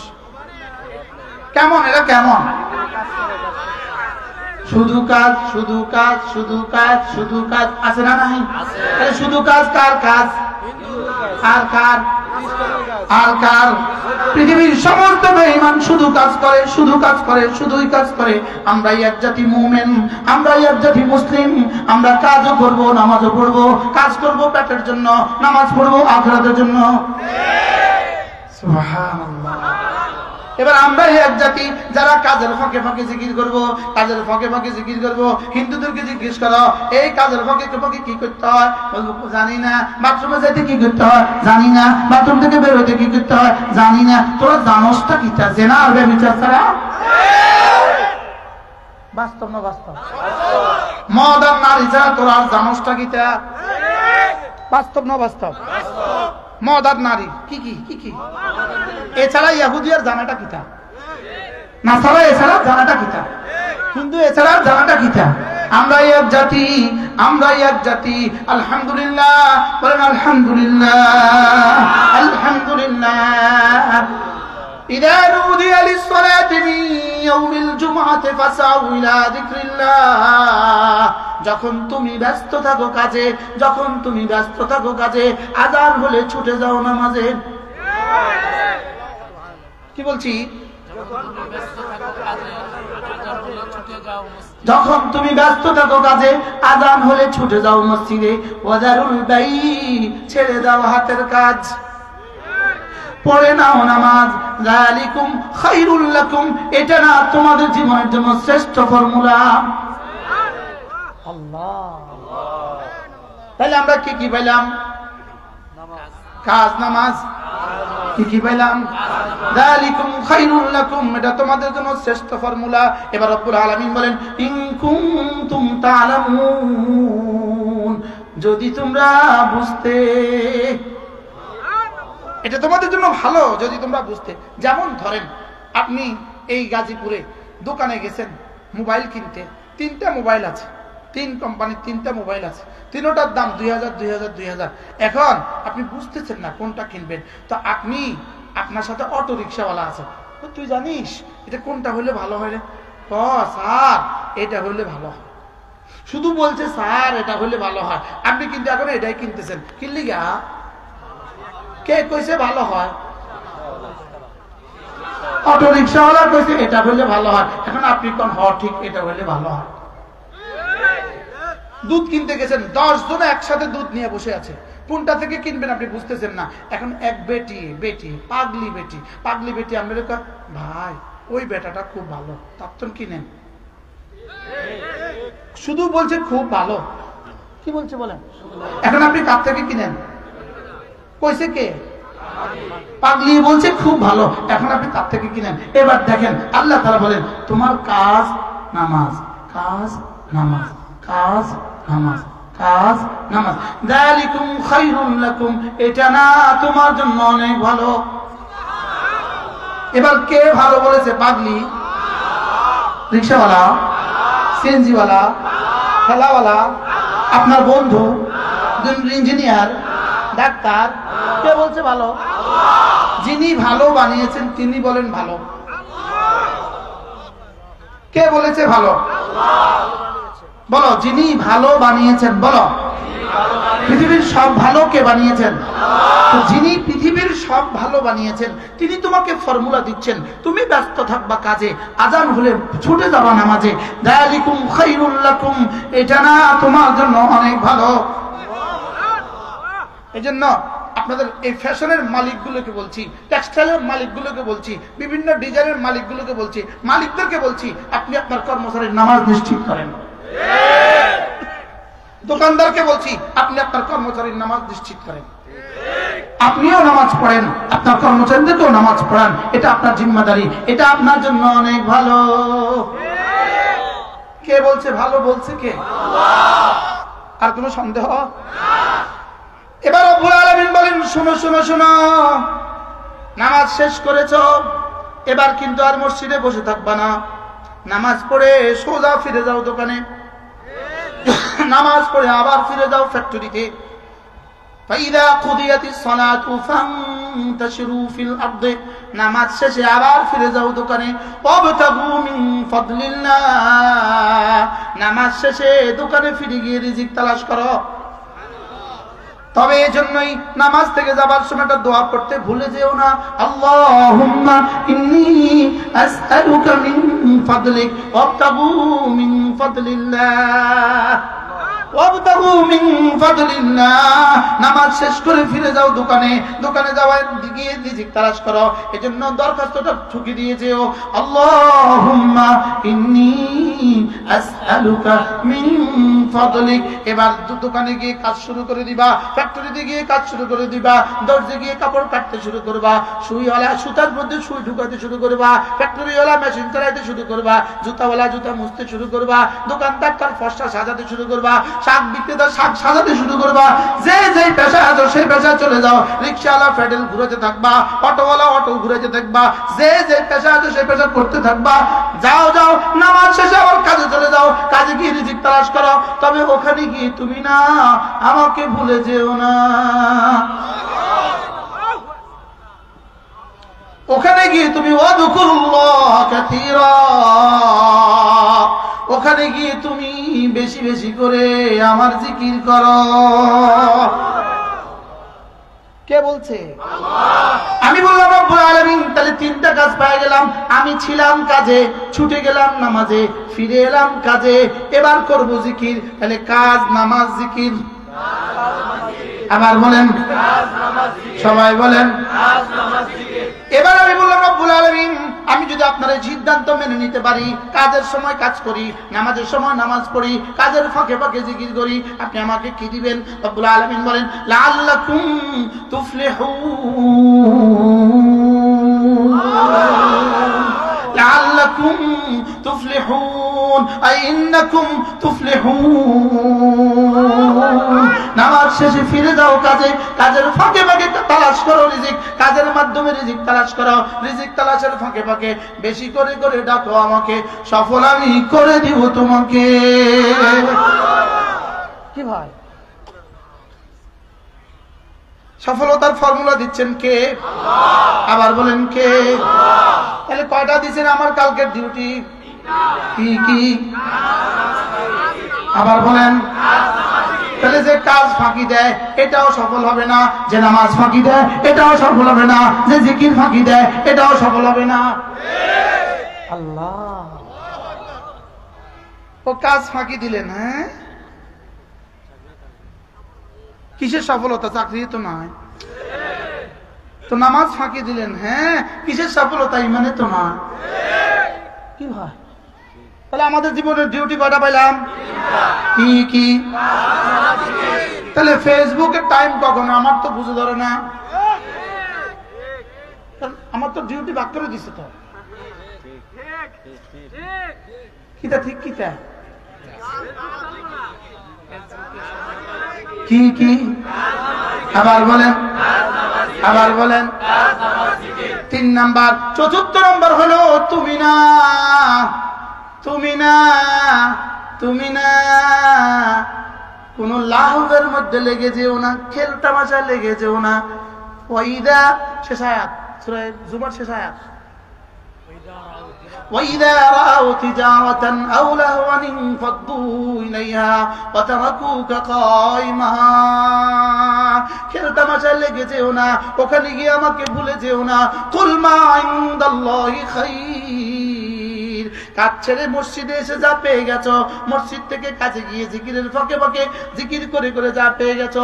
কেমন এরা? কেমন? শুধু কাজ, শুধু কাজ, শুধু কাজ, শুধু কাজ। আছে না নাই? শুধু কাজ কার কাজ? আর কার? আর কার? পৃথিবীর সমস্ত বেঈমান শুধু কাজ করে, শুধু কাজ করে, শুধুই কাজ করে। আমরা এক জাতি মুমিন, আমরা এক জাতি মুসলিম। আমরা কাজও করব, নামাজও পড়বো। কাজ করব পেটের জন্য, নামাজ পড়বো আখিরাতের জন্য। সুবহানাল্লাহ। এবার আমরা এক জাতি যারা কাজের ফাঁকে ফাঁকে জিকির করবো, কাজের ফাঁকে ফাঁকে জিকির করবো। হিন্দুদেরকে জিজ্ঞেস করো, এই কাজের ফাঁকে ফাঁকে কি করতে হয়? বলবো জানি না। বাথরুমে যেতে কি করতে হয়? জানি না। বাথরুম থেকে বের হতে কি করতে হয়? জানি না। তোরা জানোসটা কি? জেনা আর ব্যভিচার ছাড়া? বাস্তব না বাস্তব? মদ আর নারী ছাড়া তোরা আর জানোসটা কি? বাস্তব না বাস্তব? মদ আর নারী কি কি কি কি? এছাড়া ইহুদি আর জানাটা কিতা? নাসারা এছাড়া জানাটা কিতা? হিন্দু এছাড়া জানাটা কিতা? আমরা এক জাতি, আমরা এক জাতি। আলহামদুলিল্লাহ বলেন, আলহামদুলিল্লাহ, আলহামদুলিল্লাহ। ইযা নুদিয়া লিস-সালাতি মিন ইয়াউমিল জুমআতি ফাসআউ ইলা যিকরিল্লাহ, যখন তুমি ব্যস্ত থাকো কাজে, যখন তুমি ব্যস্ত থাকো কাজে, আযান হলে ছুটে যাও নামাজে। কি বলছি? যখন তুমি ব্যস্ত থাকো কাজে, আযান হলে ছুটে যাও মসজিদে। ওয়াদারুল বাই, ছেড়ে দাও হাতের কাজ, পড়ে নাও নামাজ। যালিকুম খায়রুল লাকুম, এটা না তোমাদের জীবনের জন্য শ্রেষ্ঠ ফর্মুলা। আল্লাহ, তাহলে আমরা কি কি পেলাম? কাজ, নামাজ। কি কি পেলাম? যালিকুম খায়রুল লাকুম, এটা তোমাদের জন্য শ্রেষ্ঠ ফর্মুলা। এবার রব্বুল আলামিন বলেন ইন কুনতুম তা'লামুন, যদি তোমরা বুঝতে, এটা তোমাদের জন্য ভালো যদি তোমরা বুঝতে। যেমন ধরেন আপনি এই গাজীপুরে দোকানে গেছেন মোবাইল কিনতে, 3টা মোবাইল আছে, 3 কোম্পানির 3টা মোবাইল আছে, তিনোটার দাম 2000 2000 2000। এখন আপনি বুঝতেছেন না কোনটা কিনবেন, তো আপনি, আপনার সাথে অটো রিক্সাওয়ালা আছে, তুই জানিস এটা কোনটা হলে ভালো হয় রে? স্যার এটা হলে ভালো হয়, শুধু বলছে স্যার এটা হলে ভালো হয়। আপনি কিন্তু এখন এটাই কিনতেছেন, কিনলি গা? কে কইছে ভালো হয়? অটো রিক্সাওয়ালা কইছে এটা হলে ভালো হয়, এখন আপনি কোন ঠিক এটা হলে ভালো হয়। দুধ কিনতে গেছেন, 10 জন একসাথে দুধ নিয়ে বসে আছে, কোনটা থেকে কিনবেন আপনি বুঝতেছেন না। এখন এক বেটি পাগলি বেটি আমরা ভাই ওই বেটাটা খুব ভালো, তার কিনেন, শুধু বলছে খুব ভালো। কি বলছে বলেন? এখন আপনি কার থেকে কিনেন? কইছে কে? পাগলি বলছে খুব ভালো, এখন আপনি তার থেকে কিনেন। এবার দেখেন আল্লাহ তাআলা বলেন তোমার কাজ নামাজ, কাজ নামাজ, কাজ নামাজ, কাজ নামাজ। যালিকুম খায়রুল লাকুম, এটা না তোমার জন্য অনেক ভালো। এবার কে ভালো বলেছে? পাগলি, রিকশাওয়ালা, সিএনজিওয়ালা, ঠেলাওয়ালা, আপনার বন্ধু, ইঞ্জিনিয়ার, ডাক্তার, কে বলছে ভালো? যিনি ভালো বানিয়েছেন তিনি বলেন ভালো। কে বলেছে ভালো? বলো, যিনি ভালো বানিয়েছেন বলো। পৃথিবীর সব ভালো কে বানিয়েছেন? যিনি পৃথিবীর সব ভালো বানিয়েছেন তিনি তোমাকে ফর্মুলা দিচ্ছেন, তুমি ব্যস্ত থাকবা কাজে, আজান হলে ছুটে যাবা নামাজে। যালিকুম খায়রুল লাকুম, এটা না তোমার জন্য অনেক ভালো। এজন্য আপনাদের এই ফ্যাশনের মালিকগুলোকে বলছি, টেক্সটাইলের মালিকগুলোকে বলছি, বিভিন্ন ডিজাইনের মালিকগুলোকে বলছি, মালিকদেরকে বলছি আপনি আপনার কর্মচারীর নামাজ নিশ্চিত করেন। দোকানদারকে বলছি আপনি আপনার কর্মচারীর নামাজ নিশ্চিত করেন। আপনিও নামাজ পড়েন, আপনার কর্মচারীদেরকেও নামাজ পড়ান, এটা আপনার জিম্মাদারি, এটা আপনার জন্য অনেক ভালো। কে বলছে ভালো? বলছে কে? আল্লাহ। আর কোনো সন্দেহ? এবার রব্বুল আলামিন বলেন শোনো শোনো শোনো, নামাজ শেষ করেছো, এবার কিন্তু আর মসজিদে বসে থাকবা না, নামাজ পড়ে সোজা ফিরে যাও দোকানে, নামাজ পড়ে আবার ফিরে যাও ফ্যাক্টরিতে। ফাইদা কুদিয়াতিস সালাতু ফান্তাশিরু ফিল আরদি, নামাজ শেষে আবার ফিরে যাও দোকানে। ওয়াবতাগু মিন ফাদলিল্লাহ, নামাজ শেষে দোকানে ফিরে গিয়ে রিজিক তালাশ করো। তবে এজন্যই নামাজ থেকে যাবার সময় একটা দোয়া করতে ভুলে যেও না, আল্লাহুম্মা ইন্নী আসআলুকা মিন ফাদলিক ওয়াবতাগু মিন ফাদলিল্লাহ, ওয়াবতাগু মিন ফাদলিল্লাহ। নামাজ শেষ করে ফিরে যাও দোকানে, দোকানে যাওয়ার দিকে রিজিক তালাশ করো। এজন্য দরখাস্তটা ঠুকে দিয়ে যেও, আল্লাহুম্মা ইন্নী আসআলুকা মিন ফাদলিক। এবার দোকানে গিয়ে কাজ শুরু করে দিবা, ফ্যাক্টরিতে গিয়ে কাজ শুরু করে দিবা, দর্জি গিয়ে কাপড় কাটতে শুরু করবা, সুইওয়ালা সুতার মধ্যে সুই ঢুকাতে শুরু করবা, ফ্যাক্টরিওয়ালা মেশিন চালাইতে শুরু করবা, জুতাওয়ালা জুতা মুছতে শুরু করবা, দোকানদার তার ফসা সাজাতে শুরু করবা, শাক বিক্রেতা শাক সাজাতে শুরু করবা। যে যেই পেশা আছো সেই পেশায় চলে যাও, রিক্সাওয়ালা প্যাডেল ঘুরাতে থাকবা, অটোওয়ালা অটো ঘুরাতে থাকবা, যে যে পেশা আছো সেই পেশা করতে থাকবা। যাও যাও, নামাজ শেষে আবার কাজে চলে যাও, কাজে গিয়ে রিজিক তালাশ করো। তবে ওখানে গিয়ে তুমি না আমাকে ভুলে যেও না। ওখানে গিয়ে তুমি ওয়াযকুরুল্লাহ কাসীরা, ওখানে গিয়ে তুমি বেশি বেশি করে আমার জিকির করো। কে বলছে? আমি বললাম রব্বুল আলামিন। তাহলে তিনটা কাজ পেয়ে গেলাম। আমি ছিলাম কাজে, ছুটে গেলাম নামাজে, ফিরে এলাম কাজে, এবার করব জিকির। তাহলে কাজ, নামাজ, জিকির। আবার বলেন, সবাই বলেন। এবার আমি বললাম রব্বুল আলামিন, আমি যদি আপনার এই সিদ্ধান্ত মেনে নিতে পারি, কাজের সময় কাজ করি, নামাজের সময় নামাজ পড়ি, কাজের ফাঁকে ফাঁকে জিকির করি, আপনি আমাকে কি দিবেন? রব্বুল আলামিন বলেন লাআল্লাকুম তুফলিহুন, লাআল্লাকুম তুফলিহুন, আই ইন্নাকুম তুফলিহুন। নামাজ শেষে ফিরে যাও কাজে, কাজের ফাঁকে ফাঁকে তালাশ করো রিজিক, কাজের মাধ্যমে রিজিক তালাশ করো, রিজিক তালাশের ফাঁকে ফাঁকে বেশি করে করে ডাকো আমাকে, সফল আমি করে দিব তোমাকে। কি ভাই, সফলতার ফর্মুলা দিচ্ছেন কে? আবার বলেন কে? তাহলে কয়টা দিচ্ছেন আমার কালকের ডিউটি? কি কি? আবার বলেন। তাহলে যে কাজ ফাঁকি দেয় এটাও সফল হবে না, যে নামাজ ফাঁকি দেয় এটাও সফল হবে না, যে জিকির ফাঁকি দেয় এটাও সফল হবে না। আল্লাহ, ও কাজ ফাঁকি দিলেন, হ্যাঁ কিসের সফলতা? চাকরি তো নয়। তো নামাজ ফাঁকি দিলেন, হ্যাঁ কিসের সফলতা? ইমানে তো নয়। কি ভাই, তাহলে আমাদের জীবনের ডিউটি কয়টা পাইলাম? কি কি? তাহলে ফেসবুকের টাইম কখন? আমার তো বুঝে ধরে না, আমার তো ডিউটি ভাগ করে দিছে তো। কিটা ঠিক, কিটা কি কি? আবার বলেন, আবার বলেন। 3 নাম্বার। চতুর্থ নাম্বার হলো তুমি না, তুমি না, তুমি না কোন লাহবের মধ্যে লেগে যেও না, খেল তামাশা লেগে যেও না। ওয়াইদা, শেষ আয়াত সূরা জুমার শেষ আয়াত। وَإِذَا رَأَوْا تِجَارَةً أَوْ لَهْوًا انفَضُّوا إِلَيْهَا وَتَرَكُوكَ قَائِمًا। খেল তামাশা লেগে যেও না, ওখানে গিয়ে আমাকে ভুলে যেও না। কুল মা ইনদাল্লাহি খাইর। কাজ ছেড়ে মসজিদে এসে যা পেয়ে গেছো, মসজিদ থেকে কাজে গিয়ে জিকিরের ফাঁকে ফাঁকে জিকির করে করে যা পেয়ে গেছো,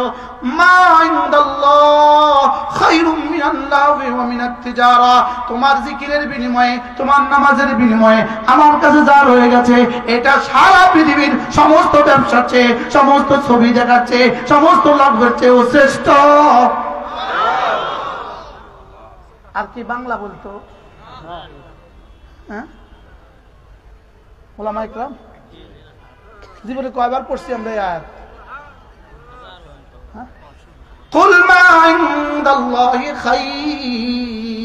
মা ইনদাল্লাহ খায়রুম মিনাল লাহবি ওয়া মিনাত তিজারা। তোমার জিকিরের বিনিময়ে, তোমার নামাজের বিনিময়ে আমার কাছে যা রয়ে গেছে, এটা সারা পৃথিবীর সমস্ত ব্যবসার চেয়ে, সমস্ত ছবি দেখার চেয়ে, সমস্ত লাভের চেয়ে ও শ্রেষ্ঠ। আর কি বাংলা বলতো? হ্যাঁ, ওলামা ইকরাম জীবনে কয়বার পড়ছি আমরা এই আয়াত? কুল মা ইনদাল্লাহি খাইর।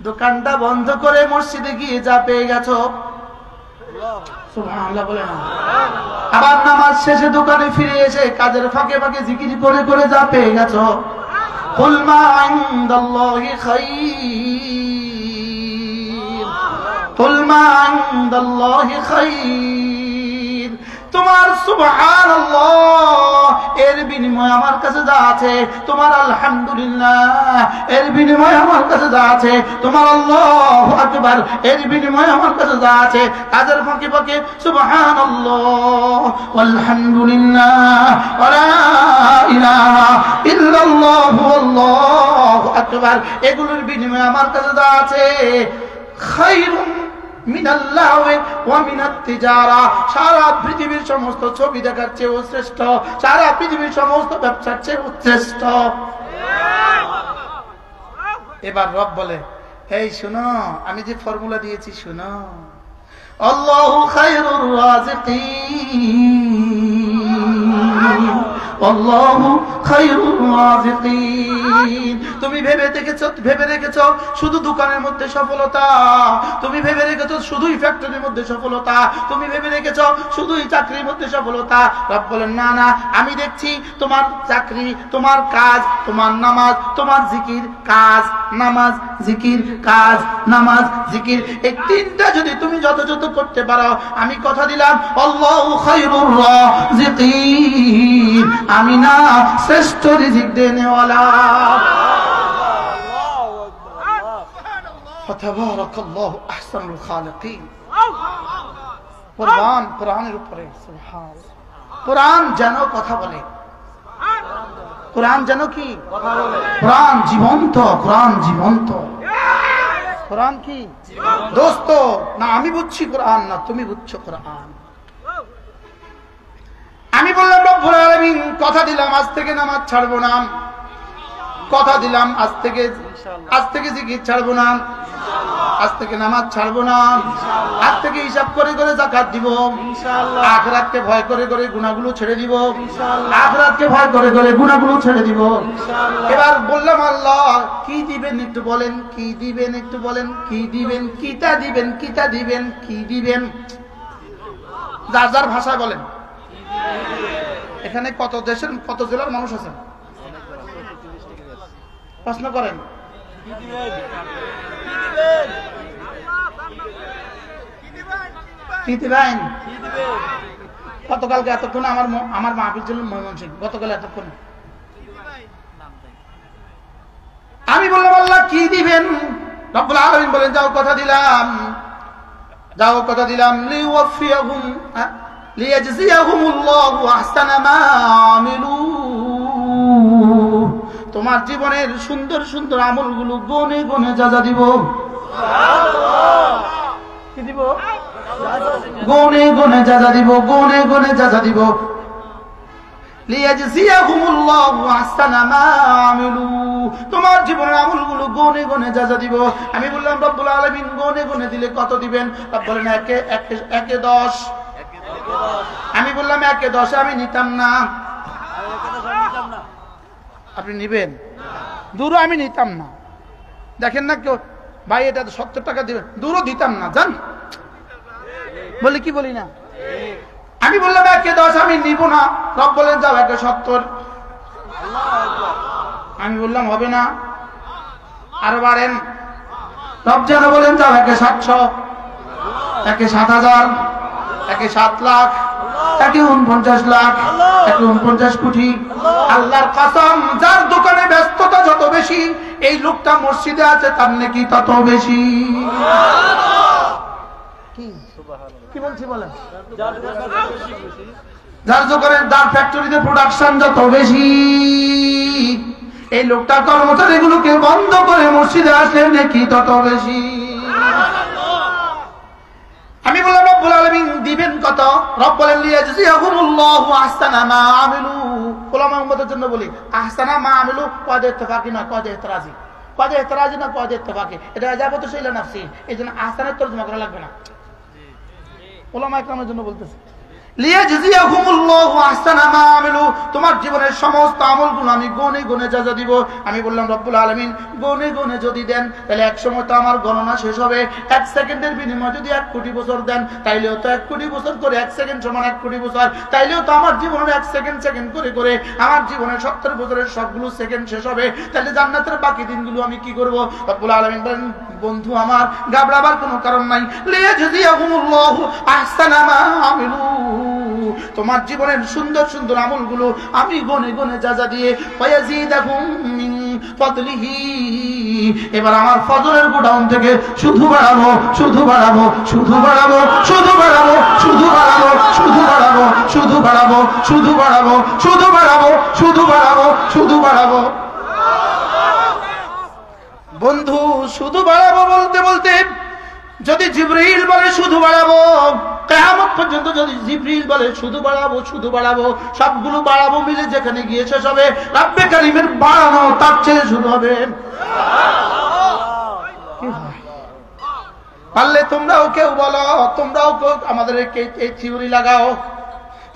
দোকানটা বন্ধ করে মসজিদে গিয়ে যা পেয়ে গেছো, সুবহানাল্লাহ বলে না। আবার নামাজ শেষে দোকানে ফিরে এসে কাজের ফাঁকে ফাঁকে জিকির করে করে যা পেয়ে গেছো, কুল মা ইনদাল্লাহি খাইর, কুল মা ইনদাল্লাহি খাইর। তোমার সুবহানাল্লাহ এর বিনিময়ে আমার কাছে যা আছে, তোমার আলহামদুলিল্লাহ এর বিনিময়ে আমার কাছে যা আছে, তোমার আল্লাহু আকবার এর বিনিময়ে আমার কাছে যা আছে, কাজের ফাঁকে ফাঁকে সুবহানাল্লাহ আলহামদুলিল্লাহ ওয়া লা ইলাহা ইল্লাল্লাহ আল্লাহু আকবার, এগুলোর বিনিময়ে আমার কাছে যা আছে, খায়রুম মিনাল্লাহি ওয়া মিনাত তিজারা। সারা পৃথিবীর সমস্ত ছবি দেখার চেয়েও শ্রেষ্ঠ, সারা পৃথিবীর সমস্ত ব্যবসার চেয়েও শ্রেষ্ঠ। এবার রব বলে, এই শুনো, আমি যে ফর্মুলা দিয়েছি শুনো। আল্লাহু খায়রুর রাযিকিন, আল্লাহু খায়রুর রাযিকিন। তুমি ভেবে রেখেছো শুধু দোকানের মধ্যে সফলতা, তুমি ভেবে রেখেছো শুধুই ফ্যাক্টরির মধ্যে সফলতা, তুমি ভেবে রেখেছো শুধুই চাকরির মধ্যে সফলতা। রব বলেন না না, আমি দেখছি তোমার চাকরি, তোমার কাজ, তোমার নামাজ, তোমার জিকির, কাজ, নামাজ জিকির, কাজ নামাজ জিকির, এই তিনটা যদি তুমি যথাযথ করতে পারো, আমি কথা দিলাম আল্লাহু খায়রুর রাযিকিন, আমি না শ্রেষ্ঠ রিজিক দেনেওয়ালা। ফাতাবারাকাল্লাহু আহসানুল খালিকিন। কোরআনের উপরে সুবহানাল্লাহ, কোরআন যেন কথা বলে, কোরআন যেন কি কথা বলে, কোরআন জীবন্ত, কোরআন জীবন্ত, কোরআন কি দোস্ত না আমি বুঝছি কোরআন না তুমি বুঝছো কোরআন। আমি বললাম রব্বুল আলামিন কথা দিলাম আজ থেকে নামাজ ছাড়বো না, কথা দিলাম আজ থেকে জিকির ছাড়বো না, আজ থেকে নামাজ ছাড়বো না, আজ থেকে হিসাব করে করে যাকাত দিব, আখিরাতকে ভয় করে করে গুনাহগুলো ছেড়ে দিব, আখিরাতকে ভয় করে করে গুনাহগুলো ছেড়ে দিব। এবার বললাম আল্লাহ কি দিবেন একটু বলেন, কি দিবেন একটু বলেন, কি দিবেন, কিটা দিবেন, কিটা দিবেন, কি দিবেন, যার যার ভাষায় বলেন। এখানে কত দেশের কত জেলার মানুষ আছেন প্রশ্ন করেন। গতকালকে এতক্ষণ আমার মাহফিল ছিল ময়মনসিংহ, গতকাল এতক্ষণ আমি বললাম আল্লাহ কি দিবেন? রব্বুল আলামিন বলেন যাও কথা দিলাম, যাও কথা দিলাম, লিওয়াফিয়াহুম লিয়াজজিয়াহুমুল্লাহু আহসানা মা আমিলু, তোমার জীবনের সুন্দর সুন্দর আমলগুলো গনে গনে যা দিব, কি দিব? গনে গনে যা দিব, গনে গনে যা দিব। লিয়াজজিয়াহুমুল্লাহু আহসানা মা আমিলু, তোমার জীবনের আমলগুলো গনে গনে যা দিব। আমি বললাম রব্বুল আলামিন গনে গনে দিলে কত দিবেন? রব বলেন একে 10। আমি বললাম 10 আমি নিতাম না। আপনি নিবেন? দূরও আমি নিতাম না। দেখেন না কেউ ভাই এটা 70 টাকা দিবেন, দূরও দিতাম না, জান বলি কি বলি না? আমি বললাম 10 আমি নিব না। রব বলেন যাও 70। আমি বললাম হবে না, আরো বাড়েন। রব যেন বলেন যাও 700, 7,000, 7 লাখ, 49 লাখ, 49 কোটি। আল্লাহর কসম যার দোকানে ব্যস্ততা যত বেশি, এই লোকটা মসজিদে আছে তার নেকি তত বেশি। কি বলছি বলেন? যার দোকানে যার ফ্যাক্টরিতে প্রোডাকশন যত বেশি, এই লোকটা কর্মচারীগুলোকে বন্ধ করে মসজিদে আসলে নেকি তত বেশি। আমি বললাম রব্বুল আলামিন দিবেন কত? রব বলেন লিয়াজজিয়াহুমুল্লাহু আহসানা মা আমিলু। ওলামা উম্মতের জন্য বলি আহসানা মা আমিলু কদ ইত্তেফাকি না কদ ইতরাজি, কদ ইতরাজি না কদ ইত্তেফাকি, এটা যাবত শাইলা নাফসি, এইজন্য আহসানের তরজমা করা লাগবে না। ওলামা ইকরামের জন্য বলতেছি লিয়াজজিয়াহুমুল্লাহু আহসানা মা আমিলু, তোমার জীবনের সমস্ত আমলগুলো আমি গনে গনে যা দিব। আমি বললাম রব্বুল আলামিন গনে গনে যদি দেন তাহলে এক সময় তো আমার গণনা শেষ হবে। 1 সেকেন্ডের বিনিময়ে যদি 1 কোটি বছর দেন তাইলেও তো 1 কোটি বছর করে 1 সেকেন্ড সমান 1 কোটি বছর, তাইলেও তো আমার জীবনের 1 সেকেন্ড সেকেন্ড করে করে আমার জীবনের 70 বছরের সবগুলো সেকেন্ড শেষ হবে। তাহলে জান্নাতের বাকি দিনগুলো আমি কি করব? রব্বুল আলামিন বলেন বন্ধু আমার ঘাবড়াবার কোনো কারণ নাই। লিয়াজজিয়াহুমুল্লাহু আহসানা মা আমিলু, তোমার জীবনের সুন্দর সুন্দর আমলগুলো আমি গনে গনে যা দিয়ে ওয়ায়াজিদাহুম মিন ফাদলিহি, এবার আমার ফজলের গোডাউন থেকে শুধু বাড়াবো, শুধু বাড়াবো, শুধু বাড়াবো, শুধু বাড়াবো, শুধু বাড়াবো, শুধু বাড়াবো, শুধু বাড়াবো, শুধু বাড়াবো, শুধু বাড়াবো, শুধু বাড়াবো, শুধু বাড়াবো। বন্ধু শুধু বাড়াবো বলতে বলতে যদি জিবরিল বলে শুধু বাড়াবো, কিয়ামত পর্যন্ত যদি জিবরিল বলে শুধু বাড়াবো, শুধু বাড়াবো, সবগুলো বাড়াবো মিলে যেখানে গিয়ে শেষ হবে রব্বে কারীমের বাড়ানো তার চেয়ে শুরু হবে। পারলে তোমরাও কেউ বলো, তোমরাও কেউ আমাদের এই থিওরি লাগাও,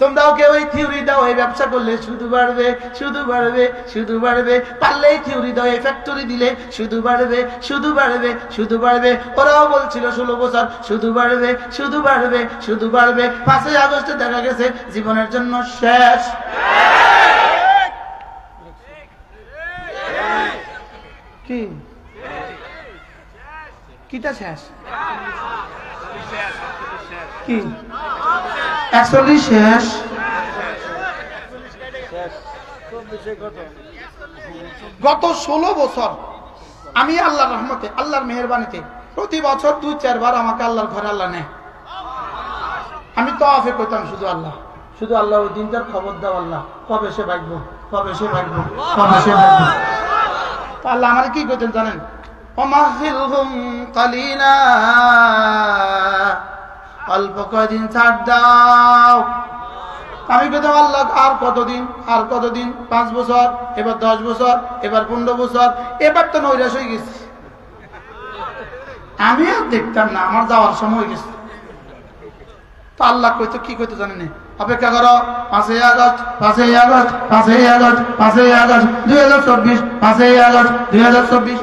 তোমরাও কেউ এই থিওরি দাও, এই ব্যবসা করলে শুধু বাড়বে, শুধু বাড়বে, শুধু বাড়বে। পারলে এই থিওরি দাও, এই ফ্যাক্টরি দিলে শুধু বাড়বে, শুধু বাড়বে, শুধু বাড়বে। ওরাও বলছিল 16 বছর শুধু বাড়বে, শুধু বাড়বে, শুধু বাড়বে। 5 আগস্টে দেখা গেছে জীবনের জন্য শেষ। কি কিটা শেষ কি 41 শেষ গত 16 বছর আমি আল্লাহর রহমতে আল্লাহর মেহেরবানিতে প্রতি বছর 2-4 বার আমাকে আল্লাহর ঘরে আল্লাহ নেয়। আমি তওয়াফে কইতাম শুধু আল্লাহ ওই দিনটার খবর দাও আল্লাহ, কবে সে ভাগবো কবে সে ভাগবো কবে সে ভাগবো। তো আল্লাহ আমার কি কইতেন জানেন? ওমাহিলহুম কালিলা, অল্প কয়দিন ছাড় দাও। আমি কইতাম আল্লাহ আর কতদিন 5 বছর, এবার 10 বছর, এবার 15 বছর, এবার তো নৈরাশ হয়ে গেছি। আমি আর দেখতাম না, আমার যাওয়ার সময় হয়ে গেছে। তো আল্লাহ কইতো কি কইতো জানেন? অপেক্ষা করো, 5ই আগস্ট 2024, 5ই আগস্ট 2024।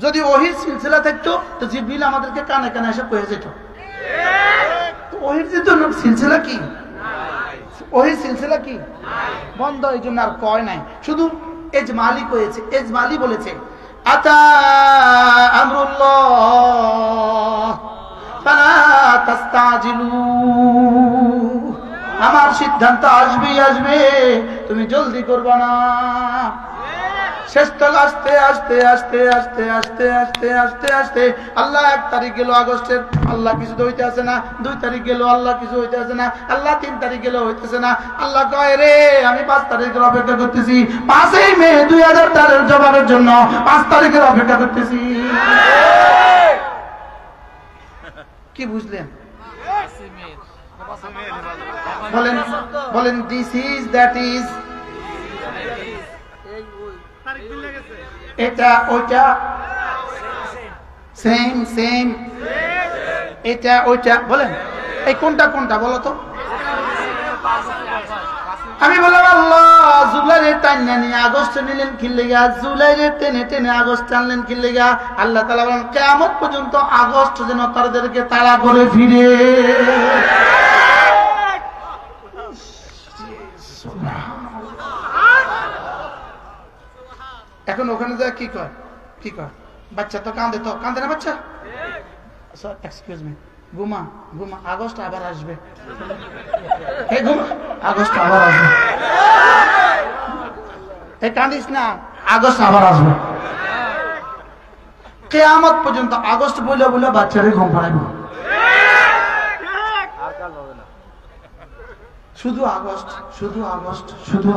যদি ওহির সিলসিলা থাকতো তো জিবরিল আমাদেরকে কানে কানে এসে কয়ে যেত। ওহির যে সিলসিলা কি, ওহির সিলসিলা কি বন্ধ, এই জন্য আর কয় নাই, শুধু এজমালি কয়েছে, এজমালি বলেছে আতা আমরুল্লাহ ফালা তাস্তাজিলু, আমার সিদ্ধান্ত আসবে, তুমি জলদি করবে না। শেষ তক আস্তে আস্তে আস্তে আস্তে আস্তে আস্তে আস্তে আস্তে আল্লাহ 1 তারিখ গেল আগস্টের, আল্লাহ কিছু তো হইতে আসে না। 2 তারিখ গেল, আল্লাহ কিছু হইতে আসে না। আল্লাহ 3 তারিখ গেল, হইতেছে না। আল্লাহ কয় রে আমি 5 তারিখের অপেক্ষা করতেছি, 5ই মে 2004 জবাবের জন্য 5 তারিখের অপেক্ষা করতেছি। কি বুঝলেন? বলেন দিস ইজ দ্যাট ইজ, এটা ওইটা সেম, এটা ওইটা, বলেন এই কোনটা বলো তো। আমি বললাম আল্লাহ জুলাইয়ের টাইনা নিয়ে আগস্ট নিলেন কি লেগা, জুলাইয়ের টেনে আগস্ট আনলেন কি লেগা। আল্লাহ তাআলা বলেন কিয়ামত পর্যন্ত আগস্ট যেন তাদেরকে তাড়া করে ফিরে। এখন ওখানে যা কি কয় বাচ্চা তো কাঁদে না বাচ্চা, এক্সকিউজ মি, ঘুমা আগস্ট আবার আসবে, আগস্ট আবার আসবে, কাঁদিস না, আগস্ট আবার আসবে। কিয়ামত পর্যন্ত আগস্ট বলে বাচ্চারে ঘুম পাড়াইব, শুধু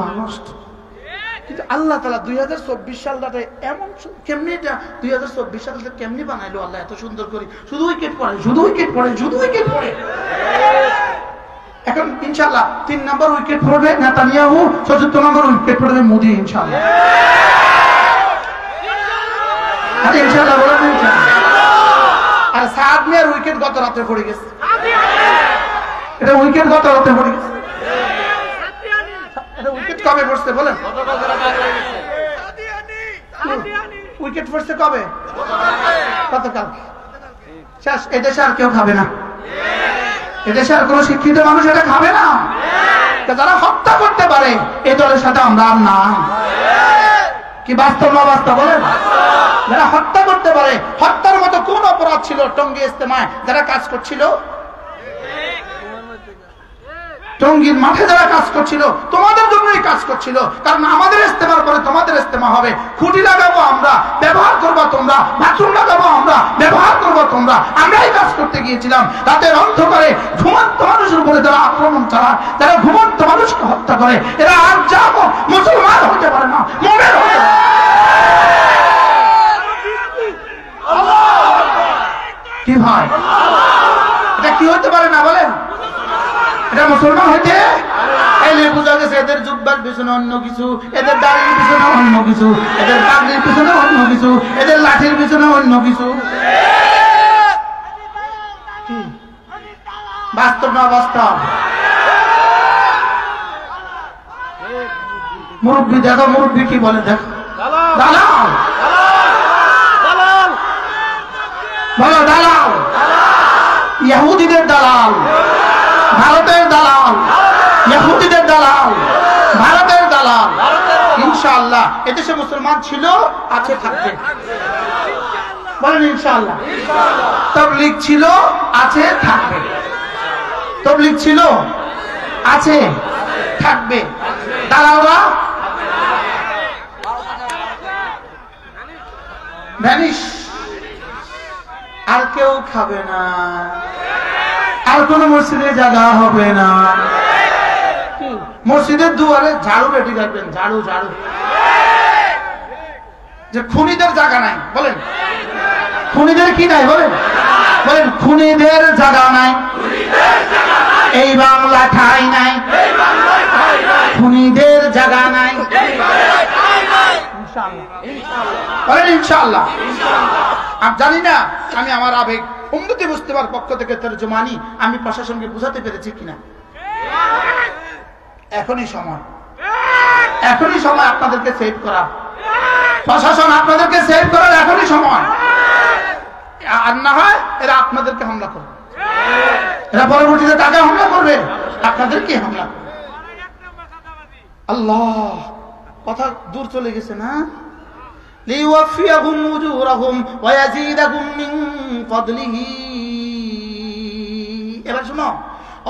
আগস্ট। কিন্তু আল্লাহ তাআলা 2024 সালটাতে এমন কেমনি, 2024 সালটা কেমনি বানাইলো আল্লাহ এত সুন্দর করে, শুধু উইকেট পড়ে। এখন ইনশাআল্লাহ 3 নম্বর উইকেট পড়বে নেতানিয়াহু, 4th নম্বর উইকেট পড়বে মোদি ইনশাআল্লাহ। আরে ইনশাআল্লাহ বলেন ইনশাআল্লাহ। আর সাদ মিয়ার উইকেট গত রাতে পড়ে গেছে, এটা উইকেট গত রাতে পড়ে গেছে। উইকেট কবে পড়ছে বলেন? উইকেট পড়ছে কবে? গতকাল। শেষ। এদেশে আর কেউ খাবে না, এদেশে আর কোন শিক্ষিত মানুষ এটা খাবে না। যারা হত্যা করতে পারে এই দলের সাথে আমরা আর না। কি বাস্তব না বাস্তব বলেন? যারা হত্যা করতে পারে, হত্যার মতো কোন অপরাধ ছিল টঙ্গী ইজতেমায় যারা কাজ করছিল? টঙ্গীর মাঠে যারা কাজ করছিল তোমাদের জন্যই কাজ করছিল, কারণ আমাদের ইজতেমার পরে তোমাদের ইজতেমা হবে। খুঁটি লাগাবো আমরা, ব্যবহার করবো তোমরা, বাথরুম লাগাবো আমরা, ব্যবহার করবো তোমরা। আমরাই কাজ করতে গিয়েছিলাম। রাতের অন্ধকারে ঘুমন্ত মানুষের উপরে যারা আক্রমণ চালায়, যারা ঘুমন্ত মানুষকে হত্যা করে, এরা আর যাবো মুসলমান হতে পারে না, মুমিন হতে পারে। কি ভাই, এটা কি হতে পারে না বলেন? এটা মুসলমান হইতে এলে বোঝা গেছে এদের জুব্বার পিছনে অন্য কিছু, এদের দাড়ির পিছনে অন্য কিছু, এদের পাগড়ির পিছনে অন্য কিছু, এদের লাঠির পিছনে অন্য কিছু। বাস্তব না বাস্তব? মুরব্বী দেখো, মুরব্বী কি বলে দেখো। দালাল বলো, দালাল, ইহুদিদের দালাল, ভারতের দালাল, ইহুদিদের দালাল, ভারতের দালাল। ইনশাআল্লাহ এদেশে মুসলমান ছিল, আছে, থাকবে। বলেন ইনশাআল্লাহ। তাবলীগ ছিল, আছে, থাকবে। তাবলীগ ছিল, আছে, থাকবে। দালালরা ভ্যানিশ, আর কেউ খাবে না, আর কোন মসজিদে জায়গা হবে না। মসজিদের দুয়ারে ঝাড়ু রেডি রাখবেন, ঝাড়ু ঝাড়ু। যে খুনিদের জায়গা নাই, বলেন খুনিদের কি নাই, বলেন বলেন খুনিদের জায়গা নাই এই বাংলা ঠাই নাই, খুনিদের জায়গা নাই। বলেন ইনশাআল্লাহ। আমি জানি না আমি আমার আবেগ উম্মতি মুস্তাফার পক্ষ থেকে তরজমানি আমি প্রশাসনকে বুঝাতে পেরেছি কিনা। এখনই সময়, এখনই সময় আপনাদেরকে সেভ করা, প্রশাসন আপনাদেরকে সেভ করার এখনই সময়। আর না হয় এরা আপনাদেরকে হামলা করবে, এরা পরবর্তীতে টাকা হামলা করবে, আপনাদেরকে হামলা করবে। আল্লাহ, কথা দূর চলে গেছে না। লিওয়াফিয়াহুম উজুরাহুম ওয়া ইয়াজিদাহুম মিন ফাদলিহি। এবার শুনো,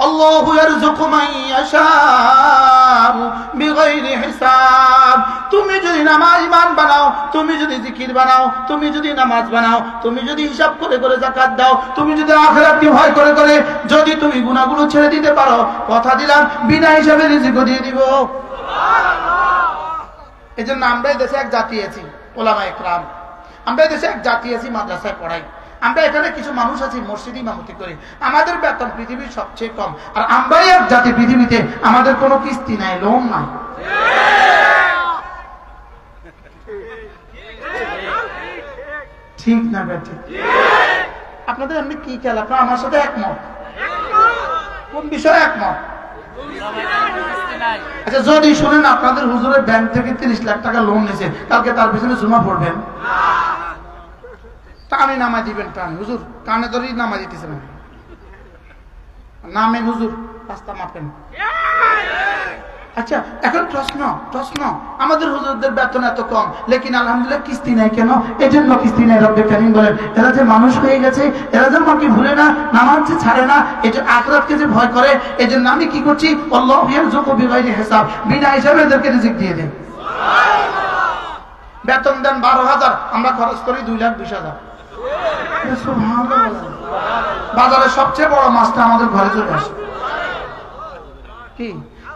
আল্লাহু ইয়ারযুকু মান ইয়াশাউ বিগাইরি হিসাব। তুমি যদি নামাজ ইমান বানাও, তুমি যদি জিকির বানাও, তুমি যদি নামাজ বানাও, তুমি যদি হিসাব করে করে যাকাত দাও, তুমি যদি আখিরাতকে ভয় করে করে যদি তুমি গুনাহগুলো ছেড়ে দিতে পারো, কথা দিলাম বিনা হিসাবে রিজিকও দিয়ে দিব। এই জন্য আমরা এই দেশে এক জাতি আছি, ওলামা ইকরাম। আমরা এই দেশে এক জাতি আছি, মাদ্রাসায় পড়াই। আমরা এখানে কিছু মানুষ আছি মসজিদে ইমামতি করি, আমাদের বেতন পৃথিবীর সবচেয়ে কম। আর আমরাই এক জাতি পৃথিবীতে, আমাদের কোনো কিস্তি নাই, লোন নাই। ঠিক না বেটি? আপনাদের এমনি কি খেয়াল? আপনার আমার সাথে একমত? কোন বিষয়ে একমত? আচ্ছা, যদি শুনেন আপনাদের হুজুরের ব্যাংক থেকে 30 লাখ টাকা লোন নিয়েছে, কালকে তার পিছনে জমা পড়বেন, টানে নামাই দিবেন। টান হুজুর কানে ধরেই নামাই দিতেছেন, নামেন হুজুর, রাস্তা মাপেন। আচ্ছা, এখন প্রশ্ন, আমাদের হুজুরদের বেতন এত কম, লেকিন আলহামদুলিল্লাহ কিস্তি নাই কেন? এই জন্য কিস্তি নাই। রব্বে কারীম বলেন, এরা যে মানুষ হয়ে গেছে, এরা যে আমাকে ভুলে না, নামাজ যে ছাড়ে না, এই যে আখিরাতকে যে ভয় করে, এই জন্য আমি কি করছি? আল্লাহু ইয়ারযুকু বিগাইরি হিসাব, বিনা হিসাবে এদেরকে রিজিক দিয়ে দেন। বেতন দেন 12,000, আমরা খরচ করি 2,20,000। বাজারের সবচেয়ে বড় মাছটা আমাদের ঘরে চলে আসে। কি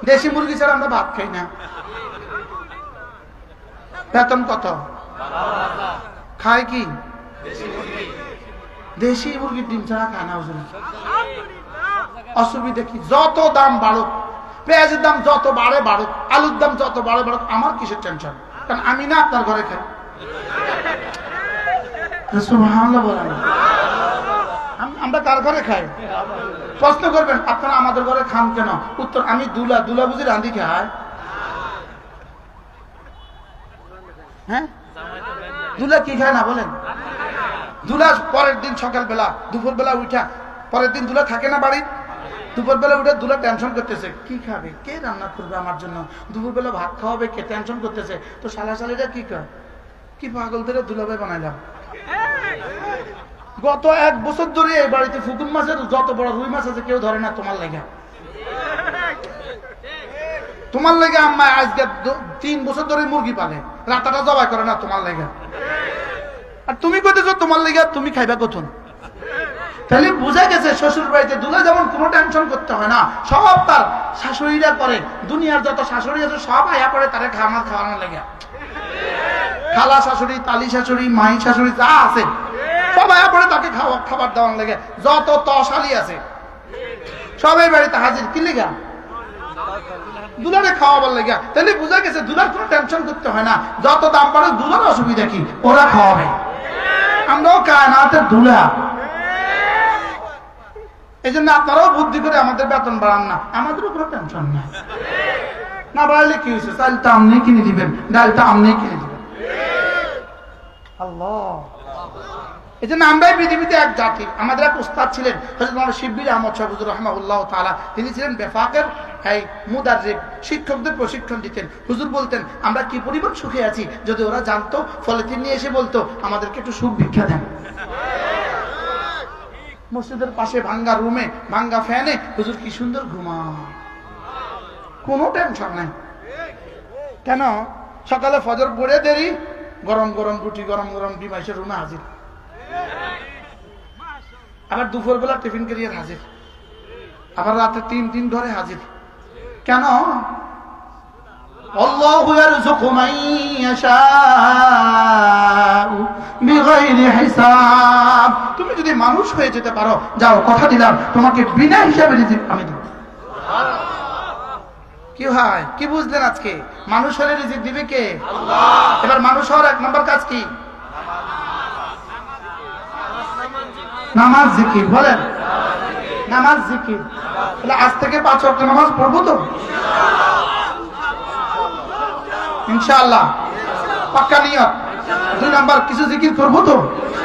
দেশি মুরগি ছাড়া আমরা ভাত খাই না। বেতন কত? খায় কি? দেশি মুরগির ডিম ছাড়া খায় না। অসুবিধা কি? যত দাম বাড়ুক, পেঁয়াজের দাম যত বাড়ে বাড়ুক, আলুর দাম যত বাড়ে বাড়ুক, আমার কিসের টেনশন? কারণ আমি না আপনার ঘরে খাই। সুবহানাল্লাহ বলেন। আমরা কার ঘরে খাই? প্রশ্ন করবেন আপনারা আমাদের ঘরে খান কেন? উত্তর, আমি দুলা বুঝি রাঁধি খায়। হ্যাঁ, দুলা কি খায় না বলেন? দুলা পরের দিন সকালবেলা দুপুর বেলা উঠা, পরের দিন দুলা থাকে না বাড়ি, দুপুর বেলা উঠে দুলা টেনশন করতেছে কি খাবে, কে রান্না করবে আমার জন্য, দুপুর বেলা ভাত খাওয়াবে কে, টেনশন করতেছে। তো শালাশালিরা কি কয়, কি পাগল ধরে দুলাভাই বানাইলাম। গত 1 বছর ধরে এই বাড়িতে ফুকুন মাছের যত বড় রুই মাছ আছে কেউ ধরে না, তোমার লেগে। তোমার লেগে আম্মা আজকে 3 বছর ধরে মুরগি পালে, রাতাটা জবাই করে না তোমার লেগে। আর তুমি কইতেছো তোমার লেগে, তুমি খাইবা কখন? তাহলে বোঝা গেছে শ্বশুর বাড়িতে দুলা যেমন কোনো টেনশন করতে হয় না, সব তার শাশুড়িরা করে। দুনিয়ার যত শাশুড়ি আছে সব আয়া পড়ে তারে খাওয়ানোর লেগে। খালা শাশুড়ি, তালি শাশুড়ি, মাই শাশুড়ি যা আছে সব আয়া পড়ে তাকে খাবার দেওয়ার লেগে। যত তশালি আছে সবাই বাড়িতে হাজির, কি লেগা? দুলারে খাওয়াবার লেগে। তাহলে বোঝা গেছে দুলার কোনো টেনশন করতে হয় না। যত দাম বাড়ে দুলার অসুবিধা কি, ওরা খাওয়াবে। আমরাও কায়নাতের দুলা। এই জন্য আপনারাও বুদ্ধি করে আমাদের বেতন বাড়ান না, আমাদেরও কোনো টেনশন নাই। না বাড়ালে কি হয়েছে? চালটা আপনি কিনে দিবেন, ডালটা আপনি কিনে দিবেন। আল্লাহ, এই জন্য আমরাই পৃথিবীতে এক জাতি। আমাদের এক উস্তাদ ছিলেন হযরত মাওলানা শিবলী আহমদ শাহ হুজুর রাহিমাহুল্লাহ তাআলা, তিনি ছিলেন বেফাকের মুদাররিস, শিক্ষকদের প্রশিক্ষণ দিতেন। হুজুর বলতেন আমরা কি পরিমাণ সুখে আছি, যদি ওরা জানতো ফলে নিয়ে এসে বলতো আমাদেরকে একটু সুখ ভিক্ষা দেন। মসজিদের পাশে ভাঙ্গা রুমে ভাঙ্গা ফ্যানে হুজুর কি সুন্দর ঘুমায়, কোনো টেনশন নাই। কেন? সকালে ফজর পড়ে দেরি, গরম গরম রুটি, গরম গরম ডিম এসে রুমে হাজির, আবার দুপুর বেলা টিফিন ক্যারিয়ার হাজির, আবার রাতে তিন ঘরে হাজির। কেন? আল্লাহু ইয়ারযুকু মান ইয়াশাউ বিগাইরি হিসাব। তুমি যদি মানুষ হয়ে যেতে পারো, যাও কথা দিলাম তোমাকে বিনা হিসাবে রিজিক আমি দেব। কি হয়, কি বুঝলেন আজকে? মানুষ হলে রিজিক দিবে কে? আল্লাহ। এবার মানুষ হওয়ার এক নম্বর কাজ কি? নামাজ, জিকির। বলেন নামাজ, জিকির। তাহলে আজ থেকে 5 ওয়াক্ত নামাজ পড়বো তো ইনশাআল্লাহ? পাক্কা নিয়ত। 2 নাম্বার কিছু জিকির করবো তো?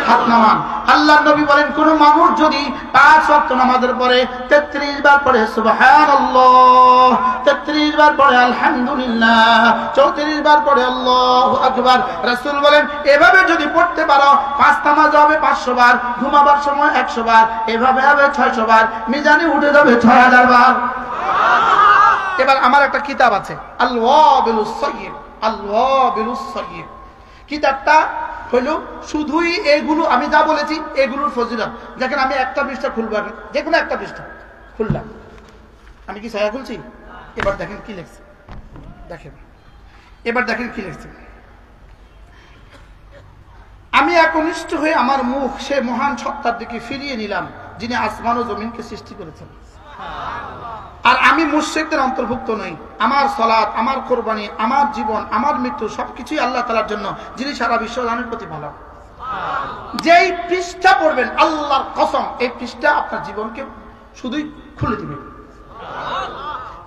হাত নামান। আল্লাহর নবী বলেন কোন মানুষ যদি 5 ওয়াক্ত নামাজের পরে 33 বার পড়ে সুবহানাল্লাহ, 33 বার পড়ে আলহামদুলিল্লাহ, 34 বার পড়ে আল্লাহু আকবার, রাসূল বলেন এভাবে যদি পড়তে পারো 5 নামাজ হবে 500 বার, ঘুমাবার সময় 100 বার, এভাবে হবে 600 বার, মিজানে উঠে যাবে 6000 বার। এবার আমার একটা কিতাব আছে আল-ওয়াবিলুস সাইয়্যিব, আল-ওয়াবিলুস সাইয়্যিব। কিতাবটা হলো শুধুই এগুলো আমি যা বলেছি এগুলোর ফজিলত। দেখেন আমি একটা পৃষ্ঠা খুলব, যে কোনো একটা পৃষ্ঠা খুললাম, আমি কি ছায়া খুলছি? এবার দেখেন কি লিখছে, দেখেন এবার দেখেন কি লিখছে। আমি একনিষ্ঠ হয়ে আমার মুখ সে মহান সত্তার দিকে ফিরিয়ে নিলাম যিনি আসমান ও জমিনকে সৃষ্টি করেছেন। আর আমি মুশরিকদের অন্তর্ভুক্ত নই। আমার সালাত, আমার কোরবানি, আমার জীবন, আমার মৃত্যু সবকিছুই আল্লাহ তাআলার জন্য, যিনি সারা বিশ্বজাহানের প্রতি ভালো। যেই পৃষ্ঠা পড়বেন আল্লাহর কসম এই পৃষ্ঠা আপনার জীবনকে শুধুই খুলে দিবে।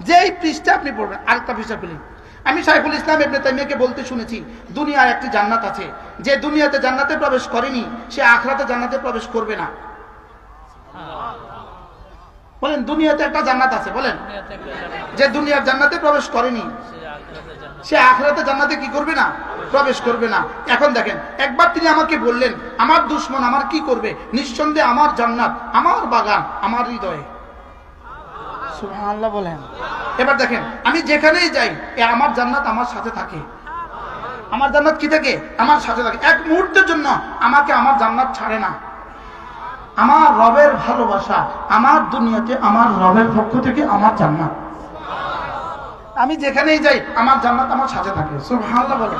যেই পৃষ্ঠা আপনি পড়বেন, আরেকটা পৃষ্ঠা খুলি। আমি শাইখুল ইসলাম ইবনে তাইমিয়াকে বলতে শুনেছি দুনিয়ার একটি জান্নাত আছে, যে দুনিয়াতে জান্নাতে প্রবেশ করেনি সে আখিরাতে জান্নাতে প্রবেশ করবে না। বলেন দুনিয়াতে একটা জান্নাত আছে, বলেন যে দুনিয়ার জান্নাতে প্রবেশ করেনি সে আখিরাতে জান্নাতে কি করবে না? প্রবেশ করবে না। এখন দেখেন একবার তিনি আমাকে বললেন আমার দুশমন আমার কি করবে? নিঃসন্দেহে আমার জান্নাত, আমার বাগান, আমার হৃদয়ে। সুবহানাল্লাহ বলেন। এবার দেখেন আমি যেখানেই যাই আমার জান্নাত আমার সাথে থাকে। আমার জান্নাত কি থাকে? আমার সাথে থাকে। এক মুহূর্তের জন্য আমাকে আমার জান্নাত ছাড়ে না। আমার রবের ভালোবাসা, আমার দুনিয়াতে আমার রবের পক্ষ থেকে আমার জান্নাত। আমি যেখানেই যাই আমার জান্নাত আমার সাথে থাকে। সুবহানাল্লাহ বলে।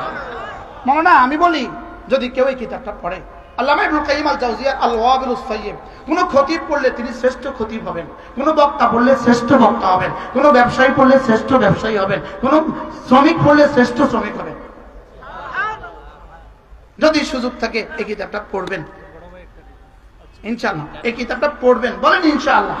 মনে না আমি বলি যদি কেউ এই কিতাবটা পড়ে, আল্লামা ইবনুল কাইয়িম আল জাওজিয়ার আল-ওয়াবিলুস সাইয়্যিব, কোন খতিব পড়লে তিনি শ্রেষ্ঠ খতিব হবেন, কোন বক্তা পড়লে শ্রেষ্ঠ বক্তা হবেন, কোন ব্যবসায়ী পড়লে শ্রেষ্ঠ ব্যবসায়ী হবেন, কোন শ্রমিক পড়লে শ্রেষ্ঠ শ্রমিক হবেন। যদি সুযোগ থাকে এই কিতাবটা পড়বেন ইনশাআল্লাহ। এই কিতাবটা পড়বেন, বলেন ইনশাআল্লাহ।